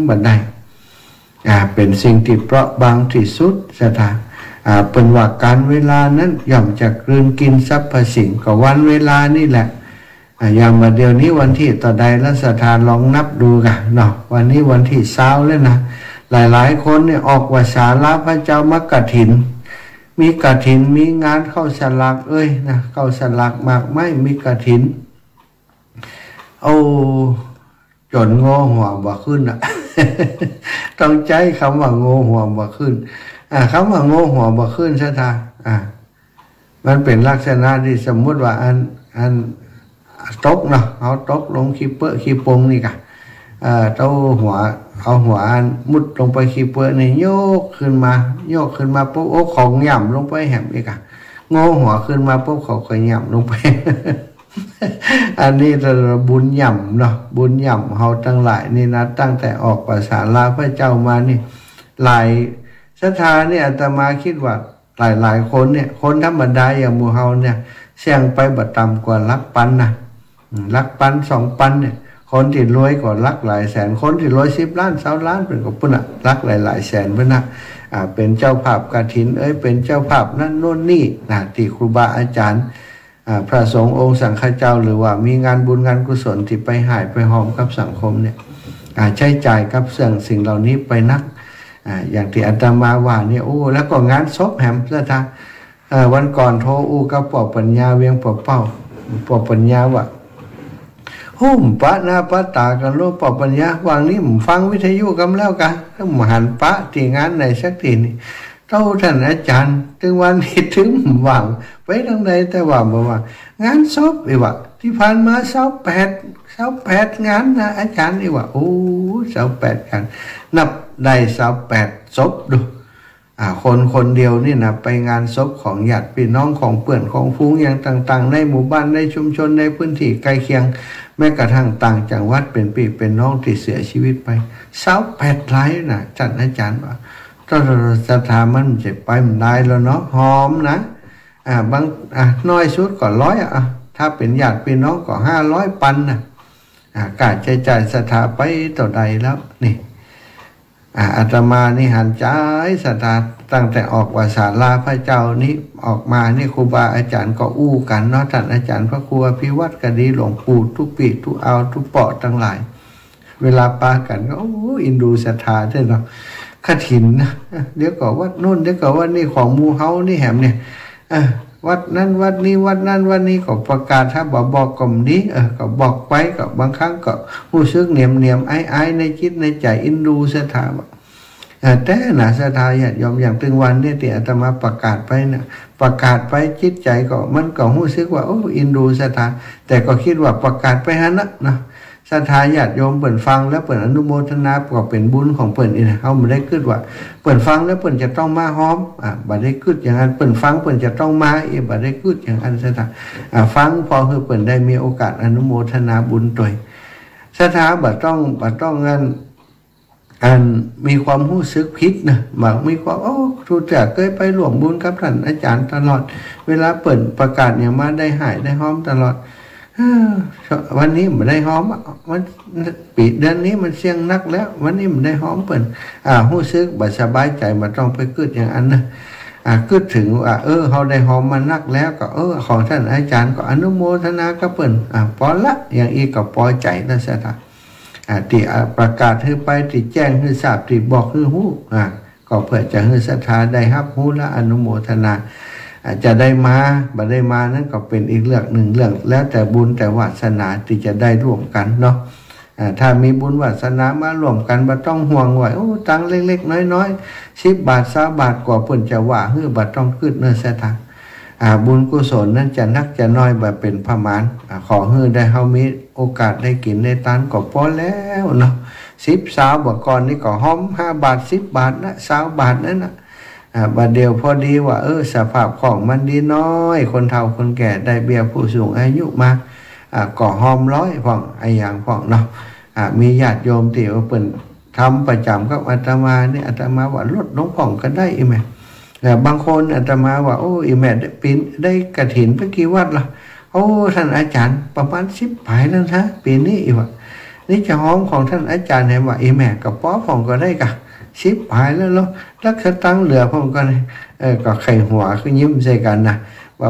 บัดใดเป็นสิ่งที่เปราะบางที่สุดศรัทธาเป็นว่าการเวลานั้นย่อมจะกลืนกินสรรพสิ่งก็วันเวลานี่แหละอย่างมาเดี๋ยวนี้วันที่ต่อใดแล้วศรัทธาลองนับดูกันเนาะวันนี้วันที่20แล้วนะหลายๆคนเนี่ยออกว่าศาลาพระเจ้ามกฐินมีกฐินมีงานเข้าสลักนะเข้าสลักมากไม่มีกฐินจนโง่หัวบ่ขึ้นต้องใจคำว่าโง่หัวบ่ขึ้นคำว่าโง่หัวบ่ขึ้นศรัทธามันเป็นลักษณะที่สมมุติว่าอันตกเนาะเอาตกลงขี้เปื้อขี้ปงนี่กะเต้าหัวเอาหัวมุดลงไปขี้เปื้อนี่โยกขึ้นมาปุ๊บของหย่ำลงไปแหมอีกอะโง่หัวขึ้นมาปุ๊บเขาค่อยหย่ำลงไป อันนี้เราบุญหย่ำเนาะบุญหย่ำเขาทั้งหลายนี่นะตั้งแต่ออกภาษาลาพระเจ้ามานี่หลายศรัทธาเนี่ยอาตมาคิดว่าหลายคนเนี่ยคนธรรมดาอย่างหมู่เฮาเนี่ยเสี่ยงไปบัดต่ำกว่าลักปันนะลักปัน2 ปันเนี่ยคนที่รวยก็ลักหลายแสนคนที่รวย10 ล้าน20 ล้านเป็นก็ปุ่นน่ะลักหลายแสนเพิ่นน่ะเป็นเจ้าภาพกฐินเป็นเจ้าภาพนั่นโน่นนี่นะที่ครูบาอาจารย์พระสงฆ์องค์สังฆเจ้าหรือว่ามีงานบุญงานกุศลที่ไปหายไปหอมกับสังคมเนี่ยใช้จ่ายกับสิ่งเหล่านี้ไปนักอย่างที่อาตมาว่าเนี่ยแล้วก็งานศพแหมซะท่าวันก่อนโทรกับปอปัญญาเวียงปอเป้าปอปัญญาว่าหุ่มปะหน้าปะตากันโลปอปัญญาวางนี้ผมฟังวิทยุกันแล้วกันถ้าผมหันปะที่งานไหนสักทีนี่เต้าท่านอาจารย์ถึงวันนี้ถึงหวังไปทางใดแต่ว่าบอกว่างานศพอีกว่าที่ผ่านมา28งานนะอาจารย์อีกว่า28กันนับได้28ศพดูคนเดียวนี่นะไปงานศพของญาติพี่น้องของเพื่อนของฟูงอย่างต่างๆในหมู่บ้านในชุมชนในพื้นที่ใกล้เคียงแม้กระทั่งต่างจังหวัดเป็นพี่เป็นน้องที่เสียชีวิตไป28หลายนะท่านอาจารย์ว่าถ้าสถามันจะไปมันได้แล้วเนาะหอมนะบางน้อยสุดก็100ถ้าเป็นญาติพี่น้องก็500 ปันนะการใช้จ่ายสถาไปต่อใดแล้วนี่อาตมานี่หันใจศรัทธาตั้งแต่ออกว่าศาลาพระเจ้านี้ออกมานี่ครูบาอาจารย์ก็อู้กันเนาะท่านอาจารย์พระครูอภิวัตรก็ดีหลวงปู่ทุกปีทุกเอาทุกเปาะทั้งหลายเวลาปากันก็อินดูศรัทธาเท่านั้นกฐินนะเดี๋ยวก็วัดโน่นเดี๋ยวก็วัดนี่ของหมู่เฮานี่แหมเนี่ยวัดนั้นวัดนี้วัดนั้นวัดนี้ก็ประกาศถ้าบอกกลมนี้ก็บอกไปก็บางครั้งก็รู้สึกเนียมไอ้ในจิตในใจอินดูศรัทธาแต่น่ะศรัทธาญาติโยมอย่างถึงวันนี้ที่อาตมาประกาศไปนะประกาศไปจิตใจก็มันก็รู้สึกว่าอินดูศรัทธาแต่ก็คิดว่าประกาศไปหันนะศรัทธาญาติโยมเปิ่นฟังแล้วเปิ่นอนุโมทนาก็เป็นบุญของเปิ่นอีกนะเขาไม่ได้คิดว่าเปิ่นฟังแล้วเปิ่นจะต้องมาหอมบ่ได้คิดอย่างนั้นเปิ่นฟังเปิ่นจะต้องมาบ่ได้คิดอย่างนั้นศรัทธาฟังพอคือเปิ่นได้มีโอกาสอนุโมทนาบุญตัวศรัทธาบ่ต้องงั้นมีความรู้สึกผิดนะบางมีความทุกข์เคยไปหลวงบุญกับท่านอาจารย์ตลอดเวลาเปิ่นประกาศอย่างมาได้หายได้หอมตลอดวันนี้มันได้หอมวันปีเดือนนี้มันเสี่ยงนักแล้ววันนี้มันได้หอมเปิ่นรู้สึกบ่สบายใจมันต้องไปกึดอย่างนั้นนะกึดถึงว่าเขาได้หอมมานักแล้วก็ของท่านอาจารย์ก็อนุโมทนากับเปิ่นพอละอย่างอีกก็พอใจแล้วซะท่าที่ประกาศให้ไปที่แจ้งให้ทราบที่บอกให้ฮู้ก็เพื่อจะให้ศรัทธาได้รับฮู้และอนุโมทนาจะได้มาบ่ได้มานั่นก็เป็นอีกเรื่องหนึ่งเรื่องแล้วแต่บุญแต่วาสนาที่จะได้ร่วมกันเนาะถ้ามีบุญวาสนามาร่วมกันบ่ต้องห่วงว่าตังเล็กๆน้อยๆ10 บาท20 บาทกว่าเพิ่นจะว่าฮื้อบ่ต้องคิดเนื้อศรัทธาบุญกุศลนั้นจะนักจะน้อยบ่เป็นประมาณขอให้ได้เฮามีโอกาสได้กินได้ทานก็พอแล้วเนาะ10 20บ่ก่อนนี่ก็หอม5 บาท10 บาทนะ20 บาทนั่นน่ะบัดเดียวพอดีว่าสภาพของมันดีน้อยคนเฒ่าคนแก่ได้เบี้ยผู้สูงอายุมาก็หอม100พ่องอย่างพ่องเนาะมีญาติโยมที่เพิ่นทำประจำกับอาตมานี่อาตมาว่าลดลงพ่องก็ได้อีแม่บางคนอาตมาว่าอีแม่ได้กฐินไปกี่วัดล่ะท่านอาจารย์ประมาณ10 ปลายแล้วนะปีนี้อีกว่า นี่จะหอมของท่านอาจารย์ให้ว่าแม่กับป๊อผมก็ได้กะชิบหายแล้วลักสตังเหลือผมก็ก็ไข่หัวคือยิ้มใส่กันนะ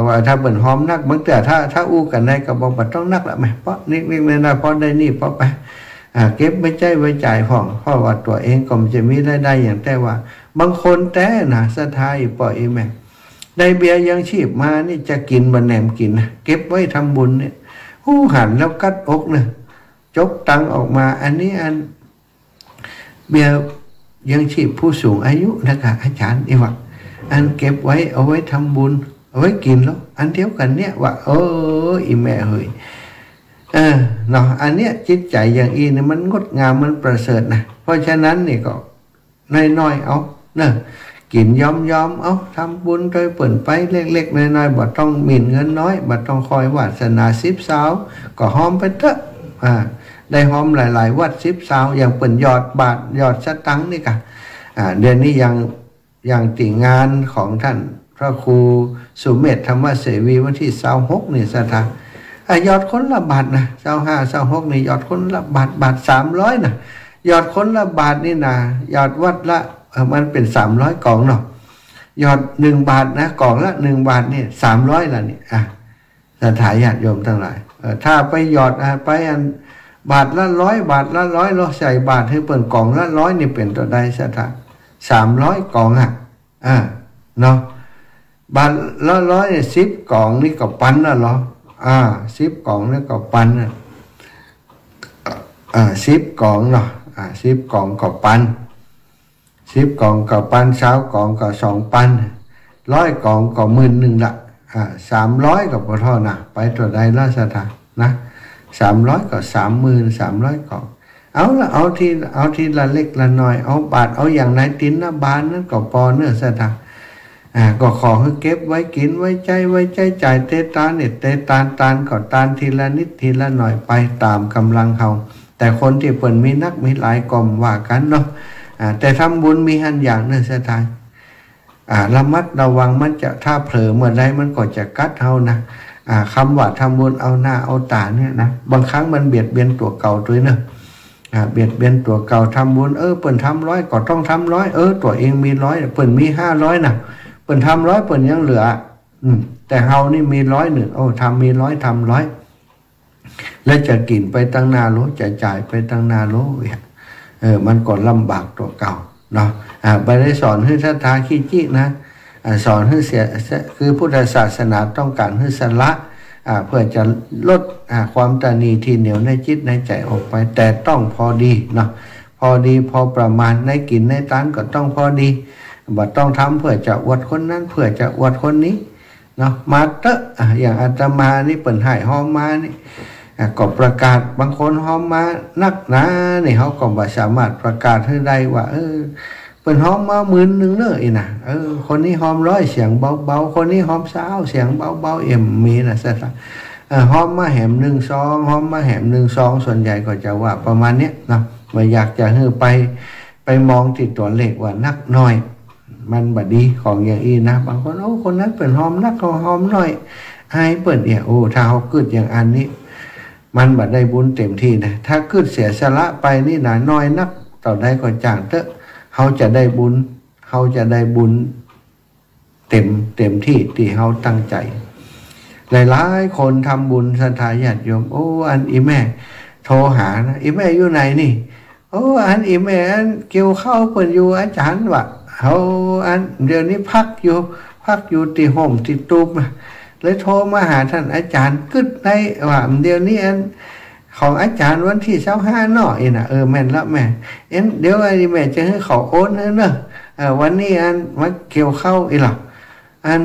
ว่าถ้าเปิ่นหอมนักบางแต่ถ้าอู้กันได้ก็บอกว่าต้องนักละไหมเพราะนิดๆเลยนะเพราะได้นี่เพราะไปเก็บไว้ใจไว้จ่ายพ่องเพราะว่าตัวเองก็จะมีได้อย่างแต่ว่าบางคนแต่นะสะทายปล่อยแม่ได้เบียร์ยังชีพมานี่จะกินบันแหนมกินนะเก็บไว้ทำบุญเนี่ยหูหันแล้วกัดอกเนี่ยจกตังออกมาอันนี้อันเบียร์ยังชีพผู้สูงอายุนะคะอาจารย์นี่ว่าอันเก็บไว้เอาไว้ทำบุญเอาไว้กินแล้วอันเดียวกันเนี่ยว่าอีแม่เฮ้ยเนาะอันเนี้ยจิตใจอย่างอีเนี่ยมันงดงามมันประเสริฐนะเพราะฉะนั้นนี่ก็น้อยๆเอาเนอะกินยอมเอาทำบุญโดยเปิ่นไปเล็กๆน้อยๆบ่ต้องหมิ่นเงินน้อยบ่ต้องคอยวาสนา10 สาวก็หอมไปเถอะได้หอมหลายๆวัด10 สาวอย่างเปิ่นยอดบาทยอดสตังค์นี่กะเดือนนี้อย่างติงานของท่านพระครูสุเมธธรรมเสวีวันที่26นี่สถานยอดคนละบาทนะ25 26นี่ยอดคนละบาท300นะยอดคนละบาทนี่นะยอดวัดละมันเป็น300กล่องเนาะยอด1 บาทนะกล่องละ1 บาทนี่300ละนี่สถานญาติโยมทั้งหลายถ้าไปยอดไปอันบาทละ100บาทละ100เราใส่บาทให้เปิ่นกล่องละ100นี่เป็นตัวใดสถาน300กล่องเนาะบาทละ100เนี่ย10กล่องนี่ก็ปันละเหรอ10กล่องนี่ก็ปัน10กล่องเนาะ10กล่องก็ปัน10กล่องก็ปัน20กล่องก็2 ปัน100กล่องก็10,000ละ300ก็บ่เท่านะไปตัวใดละสถานนะ300ก็30,000 300กล่องเอาละเอาทีละเล็กละน้อยเอาบาทเอาอย่างไหนตินนะบานนั้นก็พอเนื้อสถานก็ขอให้เก็บไว้กินไว้ใจจ่ายเตตานเนี่ยเตตานก็ตานทีละนิดทีละหน่อยไปตามกำลังเฮาแต่คนที่เปิ่นมีนักมีหลายกล่อมว่ากันเนาะแต่ทำบุญมีหันอย่างเนื้อสถานระมัดระวังมันจะถ้าเผลอเมื่อใดมันก็จะกัดเฮานะคำว่าทำบุญเอาหน้าเอาตาเนี่ยนะบางครั้งมันเบียดเบียนตัวเก่าด้วยเนอะเบียดเบียนตัวเก่าทำบุญเปิ่นทำ100ก็ต้องทำ100ตัวเองมี100เปิ่นมี500นะเปิ่นทำ100เปิ่นยังเหลือแต่เฮานี่มี100ทำมี100ทำ100แล้วจะกินไปตั้งนาโลจะจ่ายไปตั้งนาโลมันก็ลำบากตัวเก่าเนาะไปได้สอนให้ศรัทธาขี้จินะสอนให้เสียคือพุทธศาสนาต้องการให้สละเพื่อจะลดความตนีที่เหนียวในจิตในใจออกไปแต่ต้องพอดีเนาะพอดีพอประมาณในกินในทานก็ต้องพอดีบ่ต้องทำเพื่อจะอวดคนนั้นเพื่อจะอวดคนนี้เนาะมาเตอะอย่างอาตมานี่เปิ่นให้หอมมานี่ก็ประกาศบางคนหอมมานักนะนี่เขาก็บ่สามารถประกาศให้ได้ว่าเปิ่นหอมมา10,000เด้ออีน่ะคนนี้หอม100เสียงเบาๆคนนี้หอม20เสียงเบาๆมีนะซะหอมมาแหม1 2หอมมาแหม1 2ส่วนใหญ่ก็จะว่าประมาณเนี้ยเนาะบ่อยากจะให้ไปมองที่ตัวเลขว่านักน้อยมันบดีของอย่างอีนะบางคนคนนั้นเปิ่นหอมนักเขาหอมน้อยให้เปิ่นถ้าเขากึดอย่างอันนี้มันบ่ได้บุญเต็มที่นะถ้ากึดเสียสละไปนี่นะน้อยนักต่อได้ก็จ้างเถอะเขาจะได้บุญเต็มที่เขาตั้งใจหลายๆคนทำบุญศรัทธาญาติโยมอันอีแม่โทรหานะอีแม่อยู่ไหนนี่อันอีแม่อันเกี่ยวข้าวเปิ่นอยู่อาจารย์ว่ะเขาอันเดี๋ยวนี้พักอยู่ที่ห่มที่ตูบเลยโทรมาหาท่านอาจารย์กึดได้ว่าเดี๋ยวนี้อันของอาจารย์วันที่25เนาะนะแม่นละแม่เดี๋ยวไอ้แม่จะให้เขาโอนให้เนอะวันนี้อันมาเกี่ยวข้าวหรออัน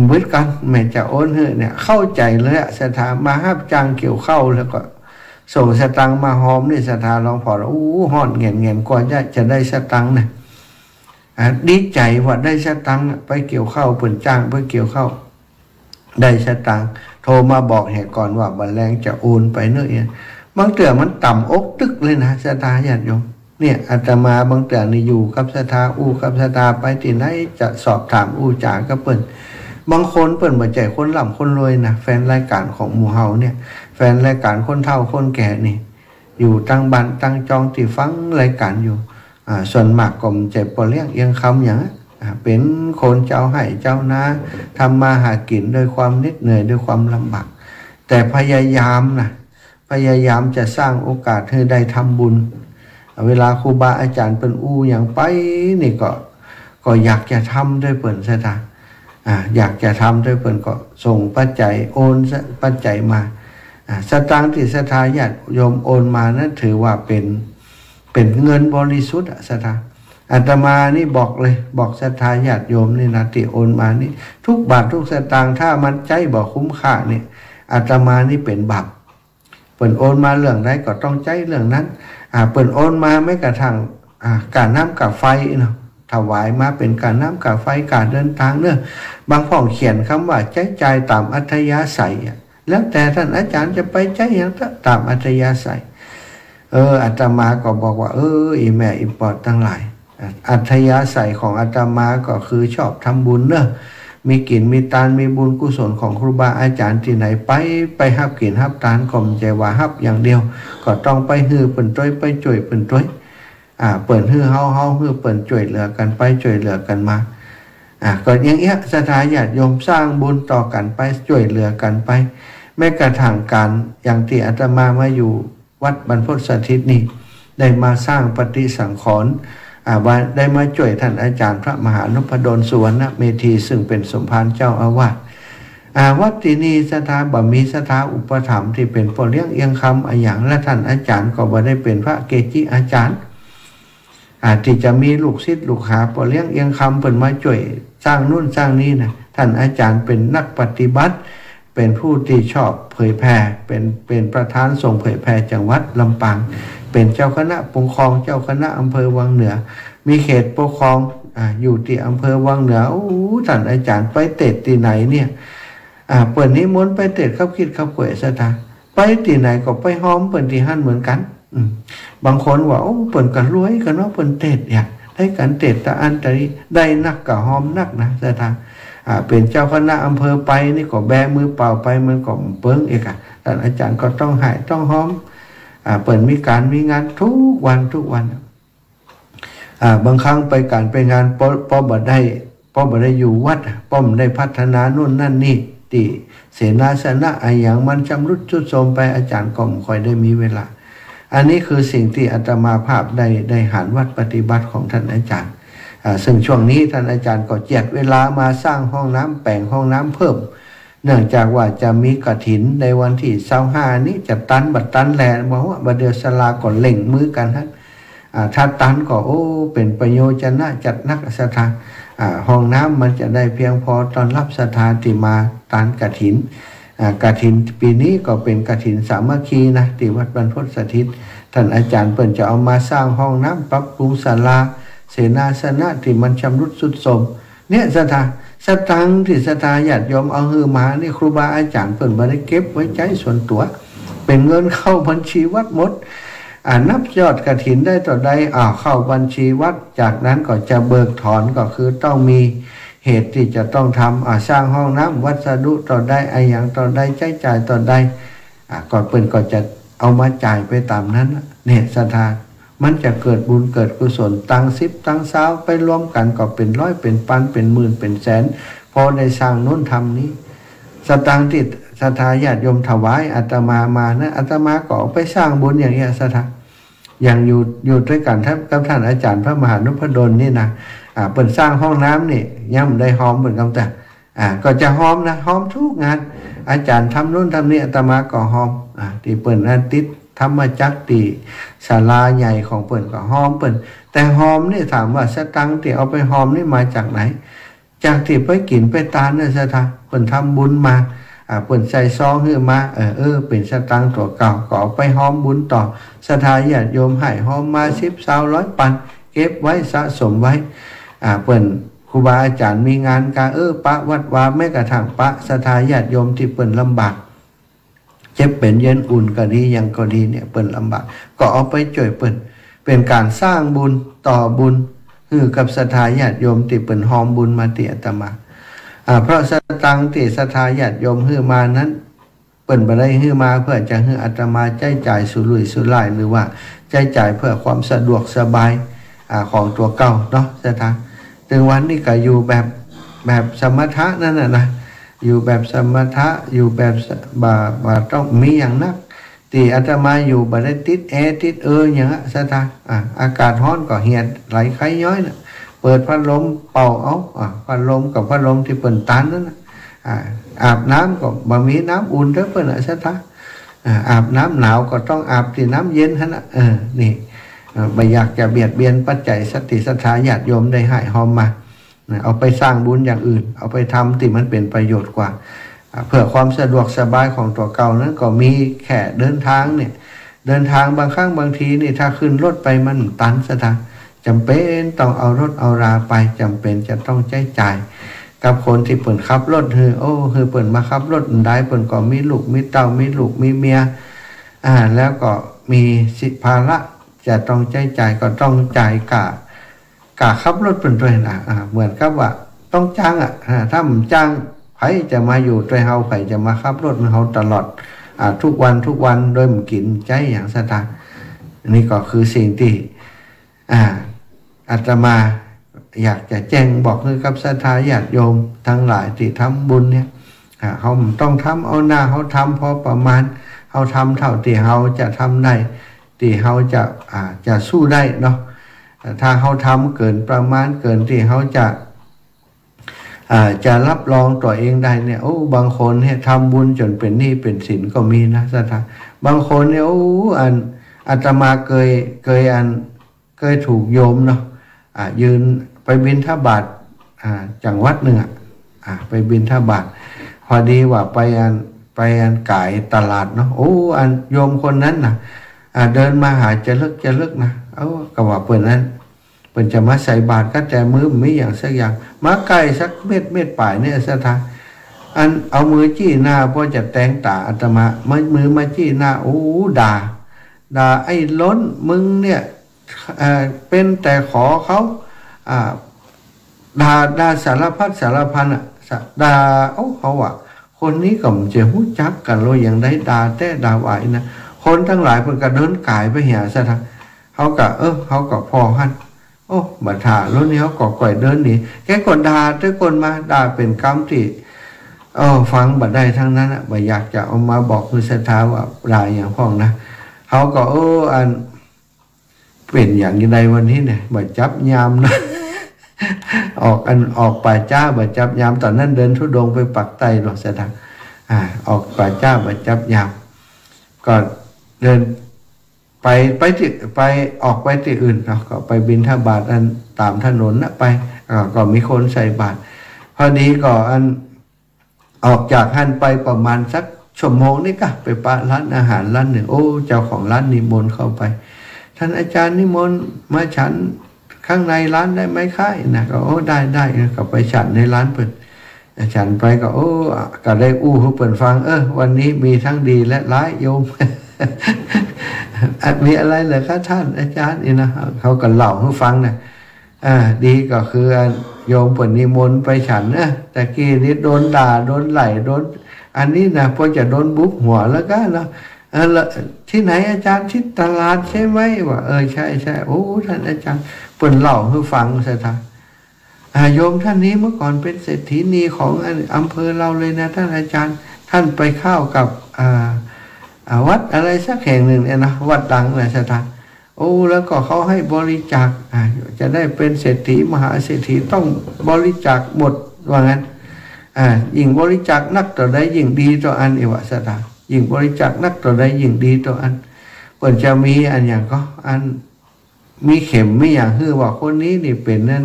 เบิดกันแม่จะโอนให้เนี่ยเข้าใจเลยสถามาฮับจังเกี่ยวข้าวแล้วก็ส่งสตังมาหอมนี่สถาลองพอห่อนเงียนกว่าจะได้สตังเนี่ยดีใจว่าได้สตังไปเกี่ยวข้าวเปิ่นจ้างไปเกี่ยวข้าวได้สตังโทรมาบอกเหตุก่อนว่าบันแรงจะโอนไปเนื้อบางเตือมันต่ำอกตึกเลยนะศรัทธาญาติโยมเนี่ยอาตมาบางเตือนี่อยู่กับศรัทธากับศรัทธาไปที่ไหนจะสอบถามจ๋าก็เปิ่นบางคนเปิ่นบ่ใจคนร่ำคนรวยนะแฟนรายการของหมู่เฮาเนี่ยแฟนรายการคนเฒ่าคนแก่นี่ อยู่ตั้งบันตั้งจองที่ฟังรายการอยู่ส่วนมากก็ใจปอเลี้ยงเอียงคำอย่างเป็นคนเจ้าให้เจ้านาทำมาหากินด้วยความเหน็ดเหนื่อยด้วยความลำบากแต่พยายามจะสร้างโอกาสให้ได้ทำบุญเวลาครูบาอาจารย์เป็นอู้อย่างไปนี่ก็อยากจะทำด้วยเปิ่นซะท่าอยากจะทำด้วยเปิ่นก็ส่งปัจจัยโอนปัจจัยมาสตางค์ที่ศรัทธาญาติโยมโอนมานั้นถือว่าเป็นเงินบริสุทธิ์ศรัทธาอาตมานี่บอกเลยบอกศรัทธาญาติโยมนี่นะที่โอนมานี่ทุกบาททุกสตางค์ถ้ามันใจบอกคุ้มค่านี่อาตมานี่เป็นบาปเปิ่นโอนมาเรื่องใดก็ต้องใจเรื่องนั้นเปิ่นโอนมาไม่กระทั่งการน้ำกับไฟเนาะถวายมาเป็นการน้ำกับไฟการเดินทางเนอะบางพ่อเขียนคำว่าใจใจตามอัธยาศัยแล้วแต่ท่านอาจารย์จะไปใจอย่างตามอัธยาศัยอาตมาก็บอกว่าอีแม่อีปอดทั้งหลายอัธยาศัยของอาตมาก็คือชอบทำบุญเนอะมีกินมีทานมีบุญกุศลของครูบาอาจารย์ที่ไหนไปฮับกินฮับทานก็ไม่ใช่ว่าฮับอย่างเดียวก็ต้องไปฮือเปิ่นต้อยไปช่วยเปิ่นต้อยเปิ่นฮือเฮาฮือเปิ่นช่วยเหลือกันไปช่วยเหลือกันมาก็อย่างเงี้ยศรัทธาญาติโยมสร้างบุญต่อกันไปช่วยเหลือกันไปแม้กระทั่งการอย่างที่อาตมามาอยู่วัดบรรพตสถิตนี่ได้มาสร้างปฏิสังขรณ์ว่าได้มาช่วยท่านอาจารย์พระมหานพดลสุวรรณเมธีซึ่งเป็นสมภารเจ้าอาวาสวัดที่นี่ศรัทธาบ่มีศรัทธาอุปถัมภ์ที่เป็นพ่อเลี้ยงเอียงคำอย่างและท่านอาจารย์ก็บ่ได้เป็นพระเกจิอาจารย์ที่จะมีลูกศิษย์ลูกหาพ่อเลี้ยงเอียงคำเปิ่นมาช่วยสร้างนู่นสร้างนี้นะท่านอาจารย์เป็นนักปฏิบัติเป็นผู้ที่ชอบเผยแผ่เป็นประธานทรงเผยแผ่จังหวัดลำปางเป็นเจ้าคณะปกครองเจ้าคณะอำเภอวังเหนือมีเขตปกครองอยู่ที่อำเภอวังเหนือท่านอาจารย์ไปเตะที่ไหนเนี่ยเปิดนิมนต์ไปเตะขับคิดขับเผยสถานไปที่ไหนก็ไปหอมเปิดที่หั่นเหมือนกันบางคนว่าเปิดกันรวยกันว่าเปิดเตะเนี่ยได้กันเตะแต่อันตรีได้นักกับหอมนักนะสถานเป็นเจ้าคณะอำเภอไปนี่ก็แบมือเปล่าไปมันก็เปิ้งเอกท่านอาจารย์ก็ต้องหายต้องหอมเปิดมีการมีงานทุกวันบางครั้งไปการไปงานป้อบ่ได้อยู่วัดป้อมได้พัฒนานู่นนั่นนี่ที่เสนาสนะอย่างมันชำรุดทรุดโทรมไปอาจารย์ก็ไม่ค่อยได้มีเวลาอันนี้คือสิ่งที่อาตมาภาพได้หันวัดปฏิบัติของท่านอาจารย์ซึ่งช่วงนี้ท่านอาจารย์ก็เจียดเวลามาสร้างห้องน้ำแปลงห้องน้ำเพิ่มเนื่องจากว่าจะมีกฐินในวันที่25นี้จะตันบัดตันแลบอกว่าบัดเดือศาลาก็เล่งมือกันฮะถ้าตันก็เป็นประโยชน์นะจัดนักศรัทธาห้องน้ำมันจะได้เพียงพอตอนรับศรัทธาที่มาตันกฐินกฐินปีนี้ก็เป็นกฐินสามัคคีนะที่วัดบรรพตสถิตท่านอาจารย์เปิ่นจะเอามาสร้างห้องน้ำปรับปรุงศาลาเสนาสนะที่มันชำรุดทรุดโทรมเนี่ยศรัทธาสตังที่ศรัทธาญาติโยมเอาฮือมานี่ครูบาอาจารย์เปิ่นบ่ได้เก็บไว้ใจส่วนตัวเป็นเงินเข้าบัญชีวัดหมดนับยอดกฐินได้ต่อใดเข้าบัญชีวัดจากนั้นก็จะเบิกถอนก็คือต้องมีเหตุที่จะต้องทำสร้างห้องน้ำวัสดุต่อใดอย่างต่อใดใช้จ่ายต่อใดก่อนเปิ่นก็จะเอามาจ่ายไปตามนั้นเนี่ยศรัทธามันจะเกิดบุญเกิดกุศลตัง10ตัง20ไปรวมกันก็เป็นร้อยเป็นพันเป็นหมื่นเป็นแสนพอได้สร้างโน้นทำนี้สตังที่ศรัทธาญาติโยมถวายอาตมามานะอาตมาก็ไปสร้างบุญอย่างเงี้ยศรัทธาอย่างอยู่ด้วยกันกับท่านอาจารย์พระมหานพดลนี่นะเปิดสร้างห้องน้ำนี่ย่ำได้หอมเหมือนกันแต่ก็จะหอมนะหอมทุกงานอาจารย์ทำโน้นทำนี่อาตมาก็หอมที่เปิดนันติดธรรมจักรตีศาลาใหญ่ของเปิ่นก็หอมเปิ่นแต่หอมนี่ถามว่าสตังค์ที่เอาไปหอมนี่มาจากไหนจากที่ไปกินไปทานเนี่ยสถาเปิ่นทำบุญมาเปิ่นใส่ซองขึ้นมาเป็นสตังค์ตัวเก่าก็เอาไปหอมบุญต่อศรัทธาญาติโยมให้หอมมา10 20 100 ปันเก็บไว้สะสมไว้เปิ่นครูบาอาจารย์มีงานการปะวัดวาแม้กระทั่งปะศรัทธาญาติโยมที่เปิ่นลำบากเจ็บเป็นเย็นอุ่นก็ดียังก็ดีเนี่ยเปิ่นลำบากก็เอาไปช่วยเปิ่นเป็นการสร้างบุญต่อบุญคือกับศรัทธาญาติโยมที่เปิ่นหอมบุญมาเตียตมาเพราะสตังที่ศรัทธาญาติโยมฮือมานั้น เปิ่นบ่ได้ฮื้อมาเพื่อจะให้อาตมาใจจ่ายสุรุ่ยสุร่ายหรือว่าใจจ่ายเพื่อความสะดวกสบายของตัวเก่าเนาะสถานถึงวันนี้ก็อยู่แบบสมถะนั่นน่ะนะอยู่แบบสมถะอยู่แบบบ่ต้องมีอย่างนักที่อาตมาอยู่บ่ได้ติดแอร์ติดอย่างนั้นสถานอากาศร้อนก็เหียดไหลไข้ย้อยน่ะเปิดพัดลมเป่าเอาพัดลมกับพัดลมที่เปิ่นตันนั่นน่ะอาบน้ำก็บ่มีน้ำอุ่นเด้อเปิ้นสถานอาบน้ำหนาวก็ต้องอาบที่น้ำเย็นหั่นน่ะนี่ไม่อยากจะเบียดเบียนปัจจัยสติสัทธาญาติโยมได้ให้หอมมาเอาไปสร้างบุญอย่างอื่นเอาไปทำที่มันเป็นประโยชน์กว่าเพื่อความสะดวกสบายของตัวเก่านั้นก็มีแค่เดินทางเนี่ยเดินทางบางครั้งบางทีนี่ถ้าขึ้นรถไปมันตันซะทางจำเป็นต้องเอารถเอาราไปจำเป็นจะต้องใช้จ่ายกับคนที่เปิ่นขับรถคือเปิ่นมาขับรถได้เปิ่นก็มีลูกมีเต้ามีลูกมีเมียแล้วก็มีภาระจะต้องใช้จ่ายก็ต้องจ่ายกะขับรถเป็นด้วยนะเหมือนกับว่าต้องจ้างถ้ามันจ้างไผจะมาอยู่ด้วยเฮาไผจะมาขับรถเฮาตลอดทุกวันโดยมันกินใจอย่างสถานนี่ก็คือสิ่งที่อาตมาอยากจะแจ้งบอกให้กับศรัทธาญาติโยมทั้งหลายที่ทำบุญเนี่ยเขาต้องทำเอาหน้าเขาทำพอประมาณเขาทำเท่าที่เขาจะทำได้ที่เขาจะสู้ได้เนาะถ้าเขาทำเกินประมาณเกินที่เขาจะรับรองตัวเองได้เนี่ยบางคนเนี่ยทำบุญจนเป็นหนี้เป็นสินก็มีนะศรัทธาบางคนเนี่ยอาตมาเคยถูกโยมเนาะยืนไปบิณฑบาตจังหวัดหนึ่งไปบิณฑบาตพอดีว่าไปก่ายตลาดเนาะโยมคนนั้นนะเดินมาหาจะลึกนะก็ว่าเปิ่นนั้นเปิ่นจะมาใส่บาตรก็แต่มือไม่อย่างสักอย่างมาไกลสักเม็ดป่ายเนี่ยสถานเอามือจี้หน้าพอจะแตงตาอาตมามือมาจี้หน้าด่าไอ้ล้นมึงเนี่ยเป็นแต่ขอเขาด่าสารพัดสารพันด่าเขาว่าคนนี้ก็มันจะหู้จักกันเลยอย่างได้ด่าแต่ด่าไหวนะคนทั้งหลายเพิ่นก็เดินกายไปเหี่ยซะทางเขาก็พอหันบัดท่ารถนี้เขาก็ก่อยเดินหนีแกก็ด่าทุกคนมาด่าเป็นคำที่ฟังบัดได้ทั้งนั้นบ่อยากจะเอามาบอกคือศรัทธาว่าด่าอย่างพ้องนะเขาก็เป็นอย่างไรวันนี้เนี่ยบ่จับยามนะ ออกป่าจ้าบ่จับยามตอนนั้นเดินธุดงค์ไปปักใต้หรอกศรัทธาออกป่าจ้าบ่จับยามก็เดินไปออกไปที่อื่นเนาะก็ไปบิณฑบาตตามถนนไปก็มีคนใส่บาตรพอดีก็ออกจากหันไปประมาณสักชั่วโมงนี่ก็ไปปะร้านอาหารร้านหนึ่งเจ้าของร้านนิมนต์เข้าไปท่านอาจารย์นิมนต์มาฉันข้างในร้านได้ไหมคะนะก็ได้ก็ไปฉันในร้านเปิดฉันไปก็ก็ได้ให้เปิดฟังวันนี้มีทั้งดีและร้ายโยม มีอะไรเหรอคะท่านอาจารย์นี่นะเขาก็เล่าให้ฟังนะดีก็คือโยมเปิดนิมนต์ไปฉันแต่กี้นี้โดนด่าโดนไหลโดนอันนี้นะพอจะโดนบุกหัวแล้วก็เนาะที่ไหนอาจารย์ที่ตลาดใช่ไหมว่าใช่ท่านอาจารย์เปิดเล่าให้ฟังซะท่านโยมท่านนี้เมื่อก่อนเป็นเศรษฐีนีของอำเภอเราเลยนะท่านอาจารย์ท่านไปเข้ากับวัดอะไรสักแห่งหนึ่งเนี่ยนะวัดดังเลยสถานแล้วก็เขาให้บริจาคจะได้เป็นเศรษฐีมหาเศรษฐีต้องบริจาคหมดว่างั้นยิ่งบริจาคนักต่อใดยิ่งดีต่ออันเอวสถานยิ่งบริจาคนักต่อใดยิ่งดีต่ออันเปิ่นจะมีอันอย่างก็มีเข็มไม่อย่างคือว่าคนนี้นี่เป็นนั่น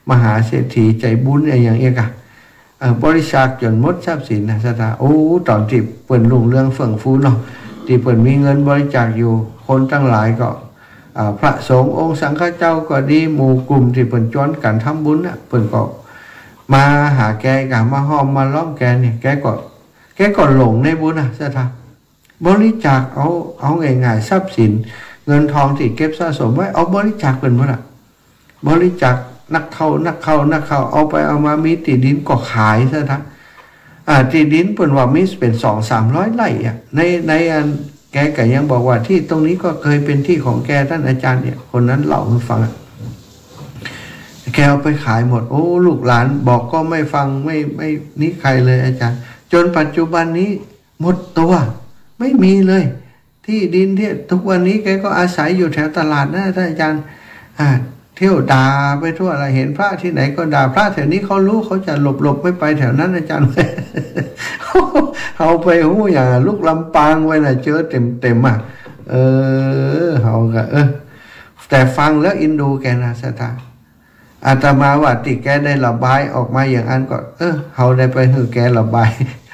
มหาเศรษฐีใจบุญอะไรอย่างเงี้ยค่ะบริจาคจนหมดทรัพย์สินนะสถานตอนที่เปิ่นรุ่งเรืองเฟื่องฟูเนาะที่เปิ่นมีเงินบริจาคอยู่คนทั้งหลายก็พระสงฆ์องค์สังฆเจ้าก็ดีหมู่กลุ่มที่เปิ่นจ้อนกันทำบุญน่ะเปิ่นก็มาหาแกกับมาห้อมมาล้อมแกเนี่ยแกก็หลงในบุญนะสถานบริจาคเอาง่ายๆทรัพย์สินเงินทองที่เก็บสะสมไว้เอาบริจาคเป็นหมดอ่ะบริจาคนักเข้าเอาไปเอามามีที่ดินก็ขายซะท่าน ที่ดินเปิ้นว่ามีเป็น200-300 ไร่อ่ะในอันแกก็ยังบอกว่าที่ตรงนี้ก็เคยเป็นที่ของแกท่านอาจารย์เนี่ยคนนั้นเล่าให้ฟังแกเอาไปขายหมดโอ้ลูกหลานบอกก็ไม่ฟังไม่นี่ใครเลยอาจารย์จนปัจจุบันนี้หมดตัวไม่มีเลยที่ดินที่ทุกวันนี้แกก็อาศัยอยู่แถวตลาดนะท่านอาจารย์เที่ยวด่าไปทั่วอะไรเห็นพระที่ไหนก็ด่าพระแถวนี้เขารู้เขาจะหลบไม่ไปแถวนั้นอาจารย์ เอาไปหูอย่างลูกลำปางไว้นะเจอเต็มอ่ะเขาก็แต่ฟังแล้วอินดูแกนะสถาอาตมาว่าที่แกได้ระบายออกมาอย่างนั้นก็เขาได้ไปคือแกระบาย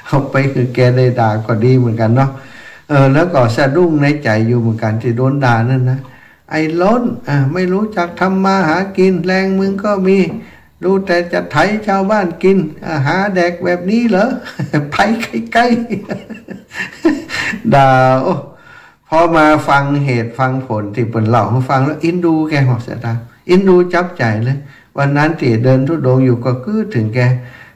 เอาไปคือแกได้ด่าก็ดีเหมือนกันเนาะแล้วก็สะดุ้งในใจอยู่เหมือนกันที่โดนด่านั่นนะไอ้ล้นไม่รู้จักทำมาหากินแรงมึงก็มีดูแต่จะไถชาวบ้านกินหาแดกแบบนี้เหรอ ไปใกล้ๆด่าพอมาฟังเหตุฟังผลที่เปิ่นเล่าให้ฟังแล้วอินดูแกหอกเสียดายอินดูจับใจเลยวันนั้นที่เดินธุดงค์อยู่ก็คือถึงแก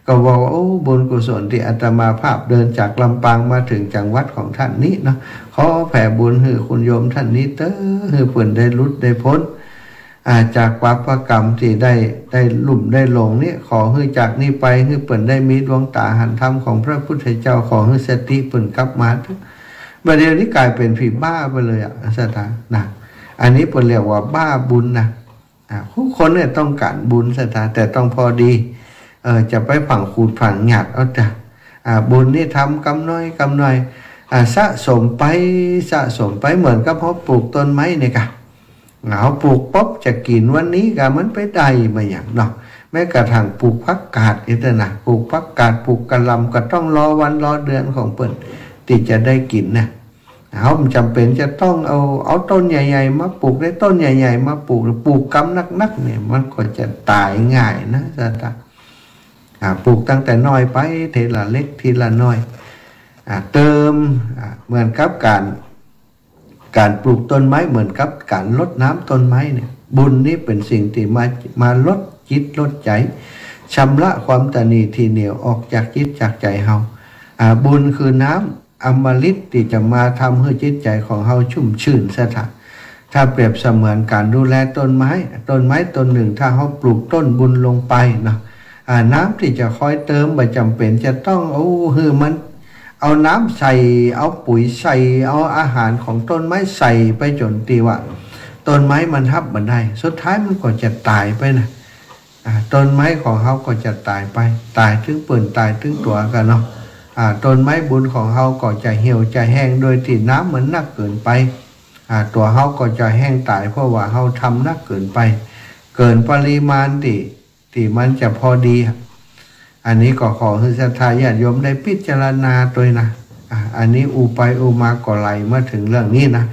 ก็บอกว่าโอ้บุญกุศลที่อาตมาภาพเดินจากลำปางมาถึงจังหวัดของท่านนี้เนาะขอแผ่บุญให้คุณโยมท่านนี้ให้เปิ่นได้หลุดได้พ้นจากปาปกรรมที่ได้หลุ่มได้หลงเนี่ยขอให้จากนี้ไปให้เปิ่นได้มีดวงตาหันธรรมของพระพุทธเจ้าขอให้สติเปิ่นกลับมาประเดี๋ยวนี้กลายเป็นผีบ้าไปเลยสถานนะอันนี้เปิ่นเรียกว่าบ้าบุญนะผู้คนเนี่ยต้องการบุญสถานแต่ต้องพอดีจะไปผังขูดผังหยาดเอาจ้ะบุญนี่ทำกำน้อยสะสมไปเหมือนกับเขาปลูกต้นไม้เนี่ยค่ะเขาปลูกป๊บจะกินวันนี้ก็มันไปได้มาอย่างเนาะแม้กระทั่งปลูกผักกาดอีกนะปลูกผักกาดปลูกกะหล่ำก็ต้องรอวันรอเดือนของเปิ่นที่จะได้กินนะเขาจำเป็นจะต้องเอาต้นใหญ่ๆมาปลูกได้ต้นใหญ่ๆมาปลูกกำนักๆเนี่ยมันก็จะตายง่ายนะจ๊ะปลูกตั้งแต่น้อยไปทีละเล็กทีละน้อยเติมเหมือนกับการปลูกต้นไม้เหมือนกับการลดน้ำต้นไม้เนี่ยบุญนี่เป็นสิ่งที่มาลดจิตลดใจชำระความตนีทีเหนียวออกจากจิตจากใจเฮาบุญคือน้ำอมฤตที่จะมาทำให้จิตใจของเฮาชุ่มชื่นสถานถ้าเปรียบเสมือนการดูแลต้นไม้ต้นหนึ่งถ้าเฮาปลูกต้นบุญลงไปเนาะน้ำที่จะคอยเติมไม่จำเป็นจะต้องมันเอาน้ำใส่เอาปุ๋ยใส่เอาอาหารของต้นไม้ใส่ไปจนตีว่าต้นไม้มันทับมันได้สุดท้ายมันก็จะตายไปนะต้นไม้ของเขาก็จะตายไปตายถึงเปิ่นตายถึงตัวกันเนาะต้นไม้บุญของเขาก็จะเหี่ยวจะแห้งโดยที่น้ำมันนักเกินไปตัวเขาก็จะแห้งตายเพราะว่าเขาทำนักเกินไปเกินปริมาณที่มันจะพอดีอันนี้ก็ขอให้ศรัทธาญาติโยมได้พิจารณาตัวนะอันนี้ไปมาก็ไหลมาถึงเรื่องนี้นะ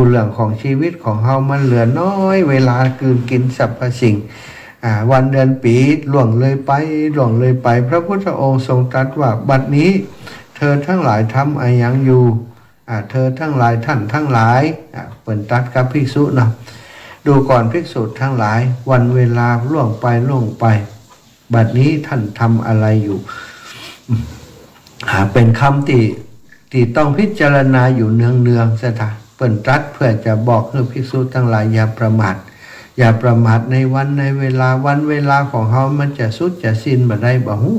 เรื่องของชีวิตของเฮามันเหลือน้อยเวลาคืนกินสรรพสิ่งวันเดือนปีล่วงเลยไปพระพุทธองค์ทรงตรัสว่าบัดนี้เธอทั้งหลายทำอะไรยังอยู่เธอทั้งหลายท่านทั้งหลายเปิ่นตรัสกับภิกษุนะดูก่อนภิกษุทั้งหลายวันเวลาล่วงไปบัดนี้ท่านทำอะไรอยู่เป็นคำที่ต้องพิจารณาอยู่เนืองๆสถานเปิ่นตรัสเพื่อจะบอกให้ภิกษุทั้งหลายอย่าประมาทในวันในเวลาของเฮามันจะสุดจะสิ้นบ่ได้บ่ฮู้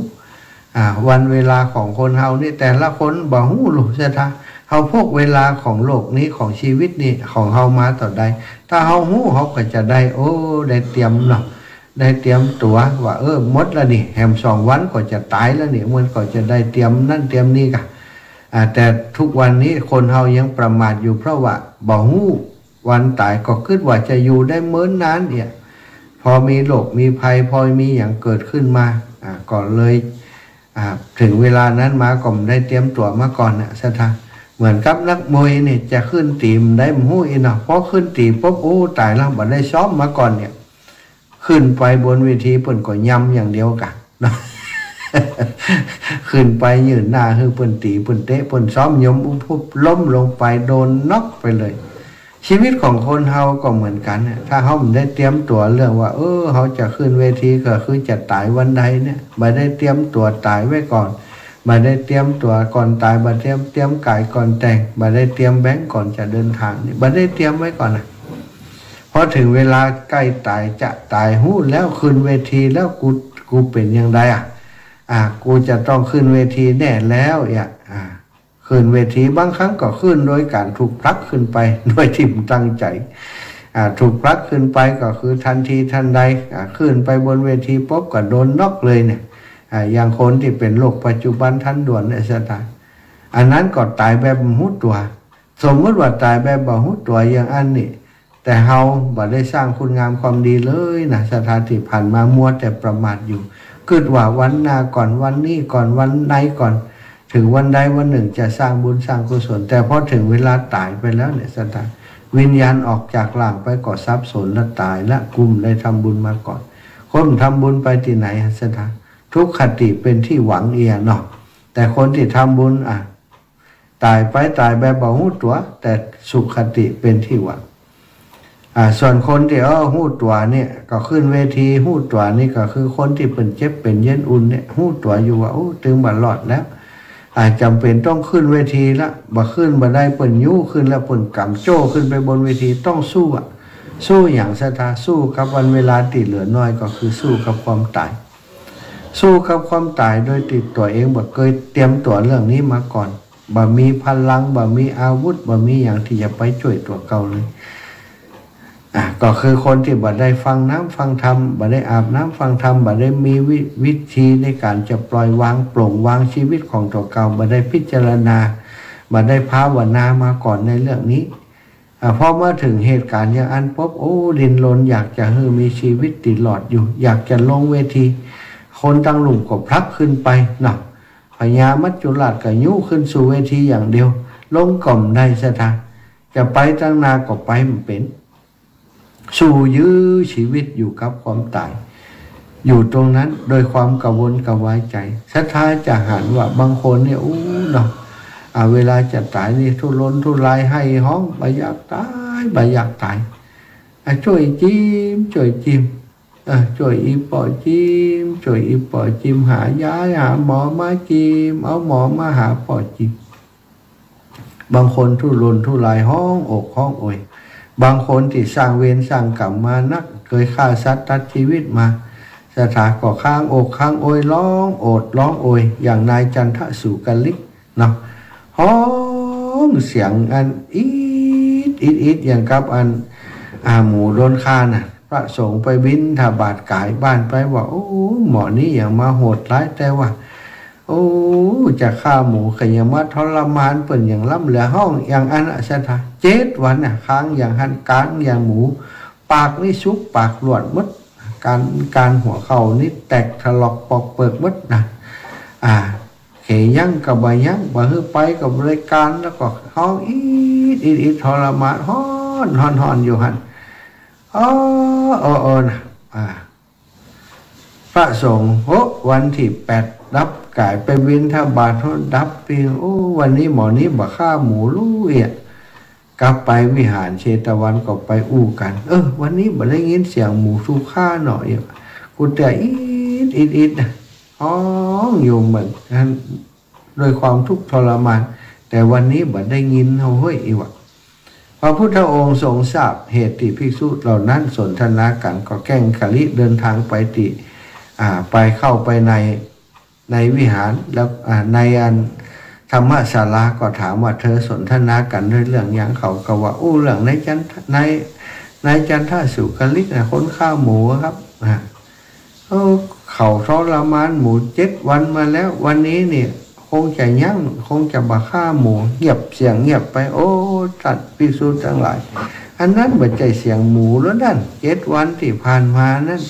วันเวลาของคนเฮานี่แต่ละคนบ่ฮู้ลูกสถานเฮาพกเวลาของโลกนี้ของชีวิตนี้ของเฮามาต่อใดถ้าเฮาฮู้เฮาก็จะได้ได้เตรียมเนาะได้เตรียมตัวว่าหมดแล้วนี่แฮม2 วันก็จะตายแล้วนี่มันก็จะได้เตรียมนั่นเตรียมนี่กะแต่ทุกวันนี้คนเฮายังประมาทอยู่เพราะว่าบ่ฮู้วันตายก็คิดว่าจะอยู่ได้เมินนานเนี่ยพอมีโรคมีภัยพอมีอย่างเกิดขึ้นมาก็เลยถึงเวลานั้นมาก็ได้เตรียมตัวมาก่อนนะสถานเหมือนกับนักมวยเนี่ยจะขึ้นตีมได้ฮู้อีเนาะพอขึ้นตีปุ๊บตายแล้วบ่ได้ซ้อมมาก่อนเนี่ยขึ้นไปบนเวทีเปิ่นก็ยำอย่างเดียวกันขึ้นไปยืนหน้าคือเปิ่นตีเปิ่นเตะเปิ่นซ้อมยมปุ๊บล้มลงไปโดนน็อกไปเลยชีวิตของคนเฮาก็เหมือนกันถ้าเฮาไม่ได้เตรียมตัวเรื่องว่าเฮาจะขึ้นเวทีก็คือจะตายวันใดเนี่ยไม่ได้เตรียมตัวตายไว้ก่อน บ่ได้เตรียมตัวก่อนตายบ่เตรียมกายก่อนแต่งบ่ได้เตรียมแบงก์ก่อนจะเดินทางนี่บ่ได้เตรียมไว้ก่อนนะพอถึงเวลาใกล้ตายจะตายหู้แล้วขึ้นเวทีแล้วกูเป็นอย่างไรกูจะต้องขึ้นเวทีแน่แล้วขึ้นเวทีบางครั้งก็ขึ้นโดยการถูกพลักขึ้นไปโดยที่ตั้งใจถูกพลักขึ้นไปก็คือทันทีทันใดขึ้นไปบนเวทีปุ๊บก็โดนน็อกเลยเนี่ยอย่างคนที่เป็นโรคปัจจุบันทันด่วนเนี่ยตายอันนั้นก็ตายแบบหูตัวสมมติว่าตายแบบบ่หูตัวอย่างอันนี้แต่เฮาบ่ได้สร้างคุณงามความดีเลยนะสถานที่ผ่านมามัวแต่ประมาทอยู่คิดว่าวันหน้าก่อนวันนี้ก่อนวันไหนก่อนถึงวันใดวันหนึ่งจะสร้างบุญสร้างกุศลแต่พอถึงเวลาตายไปแล้วเนี่ยสถานวิญญาณออกจากร่างไปก่อทรัพย์สนและตายและกลุ่มได้ทำบุญมาก่อนคนทำบุญไปที่ไหนสถานทุกขติเป็นที่หวังเอียเนาะแต่คนที่ทำบุญตายไปตายแบบบ่หูตัวแต่สุขคติเป็นที่หวังส่วนคนที่หูตัวเนี่ยก็ขึ้นเวทีหูตัวนี่ก็คือคนที่เป็นเจ็บเป็นเย็นอุ่นเนี่ยหูตัวอยู่ว่าถึงบัดรอดแล้วจำเป็นต้องขึ้นเวทีละบ่ขึ้นบ่ได้เปิ่นยู่ขึ้นแล้วเปิ่นกำโจ้ขึ้นไปบนเวทีต้องสู้สู้อย่างศรัทธาสู้กับวันเวลาติดเหลือน้อยก็คือสู้กับความตายสู้กับความตายโดยติดตัวเองบ่เคยเตรียมตัวเรื่องนี้มาก่อนบ่มีพลังบ่มีอาวุธบ่มีอย่างที่จะไปช่วยตัวเก่าเลยก็คือคนที่บ่ได้ฟังน้ำฟังธรรมบ่ได้อาบน้ำฟังธรรมบ่ได้มีวิธีในการจะปล่อยวางปลงวางชีวิตของตัวเก่าบ่ได้พิจารณาบ่ได้ภาวนามาก่อนในเรื่องนี้พอมาถึงเหตุการณ์อย่างอันปุ๊บดินรนอยากจะให้มีชีวิตติดหลอดอยู่อยากจะลงเวทีคนตั้งหลุมก็พลักขึ้นไปนะพญามัจจุราชก็ยุขึ้นสู่เวทีอย่างเดียวลงกล่อมได้สถานจะไปตั้งนาก็ไปมันเป็นสู้ยื้อชีวิตอยู่กับความตายอยู่ตรงนั้นโดยความกังวลกระวายใจศรัทธาจะหันว่าบางคนเนี่ยเนาะเวลาจะตายนี่ทุรนทุรายให้ห้องบ่อยากตายบ่อยากตายช่วยจิ้มช่วยจิ้มช่วยอีปอจิ้มช่วยอีปอจิ้มหายาหาหมอมาจิ้มเอาหมอมาหาปอจิ้มบางคนทุรนทุรายห้องอกห้องโอยบางคนที่สร้างเวรสร้างกรรมมานักเคยฆ่าสัตว์ตัดชีวิตมาสถาก็ข้างอกข้างโอยร้องโอดร้องโอยอย่างนายจันทสุกลิกเนาะห้องเสียงอันอีดอย่างกับอันหมูโดนฆ่าน่ะพระสงฆ์ไปบิณฑบาตกายบ้านไปว่าหมอนี้อย่างมาโหดร้ายแต่ว่าจะฆ่าหมูขยมัดทรมานเปิ่นอย่างล้ำเหลือห้องอย่างอันสถา7 วันค้างอย่างหันกลางอย่างหมูปากนี่ชุกปากหลวดมดการหัวเข่านี่แตกถลอกปอกเปิกมดนะเขยั่งกับบายั่งบ่ฮือไปกับบริการแล้วก็ห้องอีดทรมานฮ้อนอยู่หันนะพระสงฆ์วันที่8รับกายไปบิณฑบาตดับปีวันนี้หมอนี้บ่ฆ่าหมูลูกกลับไปวิหารเชตวันก็ไปอู้กันวันนี้บ่ได้ยินเสียงหมูถูกฆ่าหน่อยกูแต่อีดอยู่เหมือนกันโดยความทุกข์ทรมานแต่วันนี้บ่ได้ยินเฮ้ยอีวะพระพุทธองค์ทรงทราบเหตุที่ภิกษุเหล่านั้นสนทนากันก็แกล้งขลิเดินทางไปไปเข้าไปในวิหารแล้วในอันธรรมศาลาก็ถามว่าเธอสนทนากันด้วยเรื่องอย่างเขาก็ว่าเรื่องในจันทสุกลิกคนฆ่าหมูครับเขาทรมานหมู7 วันมาแล้ววันนี้เนี่ยคงจะยั่งคงจะบ่ฆ่าหมูเงียบเสียงเงียบไปตัดภิกษุทั้งหลายอันนั้นบ่ใจเสียงหมูแล้วนั่น7 วันที่ผ่านมานั้น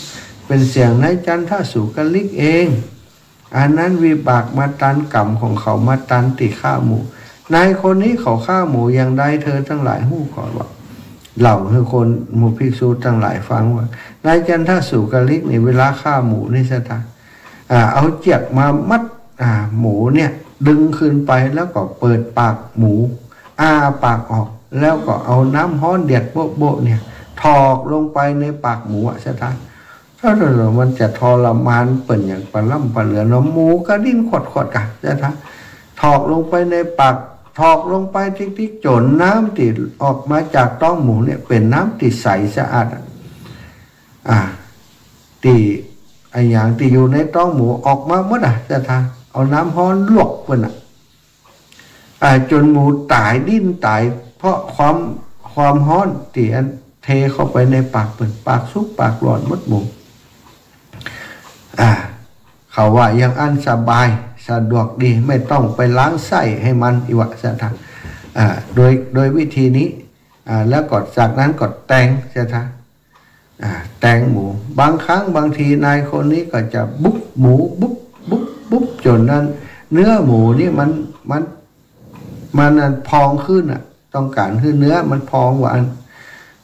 เป็นเสียงในจันทสุกลิกเองอันนั้นวิบากมาตันกรรมของเขามาตันติฆ่าหมูนายคนนี้เขาฆ่าหมูอย่างใดเธอทั้งหลายหู้ก่อนว่าเหล่าคือคนหมู่ภิกษุทั้งหลายฟังว่านายจันทสุกลิกในเวลาฆ่าหมูนี่สถานเอาเจียกมามัดหมูเนี่ยดึงขึ้นไปแล้วก็เปิดปากหมูปากออกแล้วก็เอาน้ำฮ้อนเดือดโบ๊ะเนี่ยถอกลงไปในปากหมูสถาน ถ้าเรามันจะทรมานเปิ่นอย่างปลาล่ำปลาเหลือน้ำหมูก็ดิ้นขดกันจะทะถอกลงไปในปากถอกลงไปทิกๆจนน้ำติดออกมาจากท้องหมูเนี่ยเป็นน้ำติดใสสะอาดตีไออย่างที่อยู่ในท้องหมูออกมาหมดจะทะเอาน้ำร้อนลวกเปิ่นจนหมูตายดิ้นตายเพราะความร้อนที่อันเทเข้าไปในปากเปิ่นปากซุกปากร้อนมดหมูเขาว่ายังอันสบายสะดวกดีไม่ต้องไปล้างไส้ให้มันอิวะสะทะโดยวิธีนี้แล้วก็จากนั้นก็แตงสะทะแตงหมูบางครั้งบางทีนายคนนี้ก็จะบุบหมูบุบจนนั้นเนื้อหมูนี่มันพองขึ้นต้องการคือเนื้อมันพองหวาน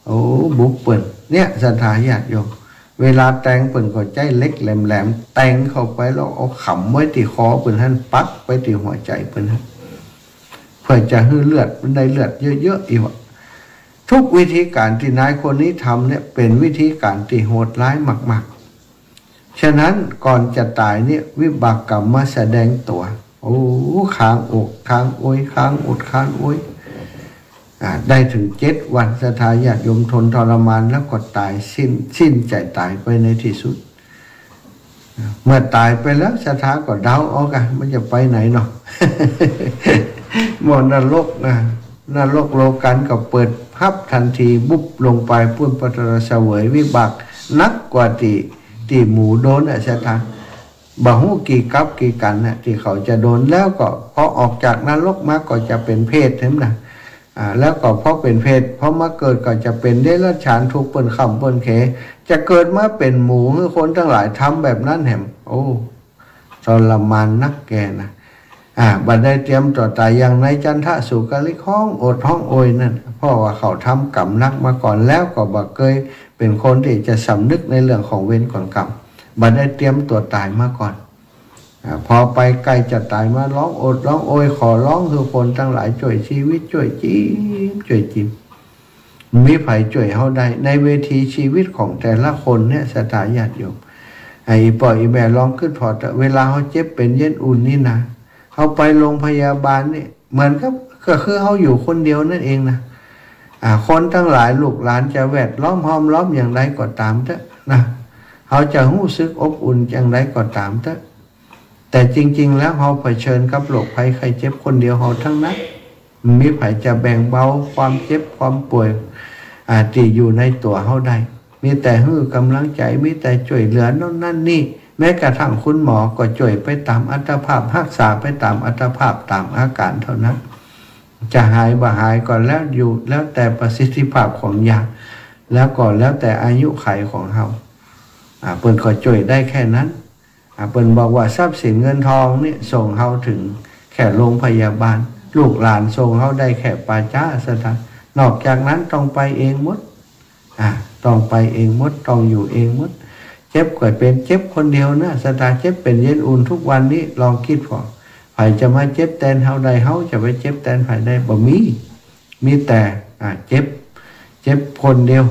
โอ้บุบเปิ่นเนี่ยศรัทธาญาติโยมเวลาแต่งเปิ่นก็ใจเล็กแหลมๆแต่งเข้าไปแล้วเอาขำไว้ที่คอเปิ่นท่านปักไปที่หัวใจเปิ่นท่านเพื่อจะให้เลือดมันได้เลือดเยอะๆอีกทุกวิธีการที่นายคนนี้ทำเนี่ยเป็นวิธีการที่โหดร้ายมากๆฉะนั้นก่อนจะตายเนี่ยวิบากกรรมมาแสดงตัวโอ้ค้างอกค้างโอยค้างอดค้างโอยได้ถึง7 วันศรัทธาญาติโยมทนทรมานแล้วก็ตายสิ้นใจตายไปในที่สุดเมื่อตายไปแล้วศรัทธาก็เดาเอากันมันจะไปไหนเนาะ หมดนรกนรกโลกันก็เปิดพับทันทีบุบลงไปพุ่นปฐรเสวยวิบากนักกว่าที่หมูโดนศรัทธาบ่ฮู้กี่กับกี่กันที่เขาจะโดนแล้วก็พอออกจากนรกมาก็จะเป็นเพศเห็นนะแล้วก็เพราะเป็นเพศเพราะมาเกิดก็จะเป็นเดรัจฉานทุกข์เปิ้นค่ำเปิ้นเขจะเกิดมาเป็นหมูคือคนทั้งหลายทำแบบนั้นแหมโอ้ทรมานนักแกนะบัดได้เตรียมต่อตายอย่างในจันทสุกลิกห้องอดห้องโอยนั่นเพราะว่าเขาทำกรรมนักมาก่อนแล้วก็บ่เคยเป็นคนที่จะสำนึกในเรื่องของเวรของกรรมบัดได้เตรียมตัวตายมาก่อนพอไปใกล้จะตายมาร้องอดร้องโอยขอร้องคือคนทั้งหลายช่วยชีวิตช่วยจิ้มมีไผช่วยเฮาได้ในเวทีชีวิตของแต่ละคนเนี่ยศรัทธาญาติโยมไอ้ปล่อยแม่ร้องขึ้นพอเวลาเฮาเจ็บเป็นเย็นอุ่นนี่นะเฮาไปโรงพยาบาลนี่เหมือนกับก็คือเฮาอยู่คนเดียวนั่นเองนะคนทั้งหลายลูกหลานจะแวดล้อมห้อมล้อมอย่างไรก็ตามเถอะนะเฮาจะรู้สึกอบอุ่นอย่างไรก็ตามเถอะแต่จริงๆแล้วเราเผชิญกับโรคภัยไข้เจ็บคนเดียวเราทั้งนั้นมีไผจะแบ่งเบาความเจ็บความป่วยที่อยู่ในตัวเราได้มีแต่ฮื้อกำลังใจมีแต่ช่วยเหลือนั่นนั่นนี่แม้กระทั่งคุณหมอก็ช่วยไปตามอัตภาพรักษาไปตามอัตภาพตามอาการเท่านั้นจะหายบ่หายก่อนแล้วอยู่แล้วแต่ประสิทธิภาพของยาแล้วก็แล้วแต่อายุขัยของเราเพิ่นก็ช่วยได้แค่นั้นเปิ้นบอกว่าทรัพย์สินเงินทองนี่ส่งเฮาถึงแค่โรงพยาบาลลูกหลานส่งเฮาได้แค่ป่าช้าสถานนอกจากนั้นต้องไปเองหมดต้องไปเองหมดต้องอยู่เองหมดเจ็บก็เป็นเจ็บคนเดียวนะสถานเจ็บเป็นเย็นอุ่นทุกวันนี้ลองคิดพอไผจะมาเจ็บแทนเฮาได้เฮาจะไปเจ็บแทนไผได้บ่มีแต่เจ็บคนเดียว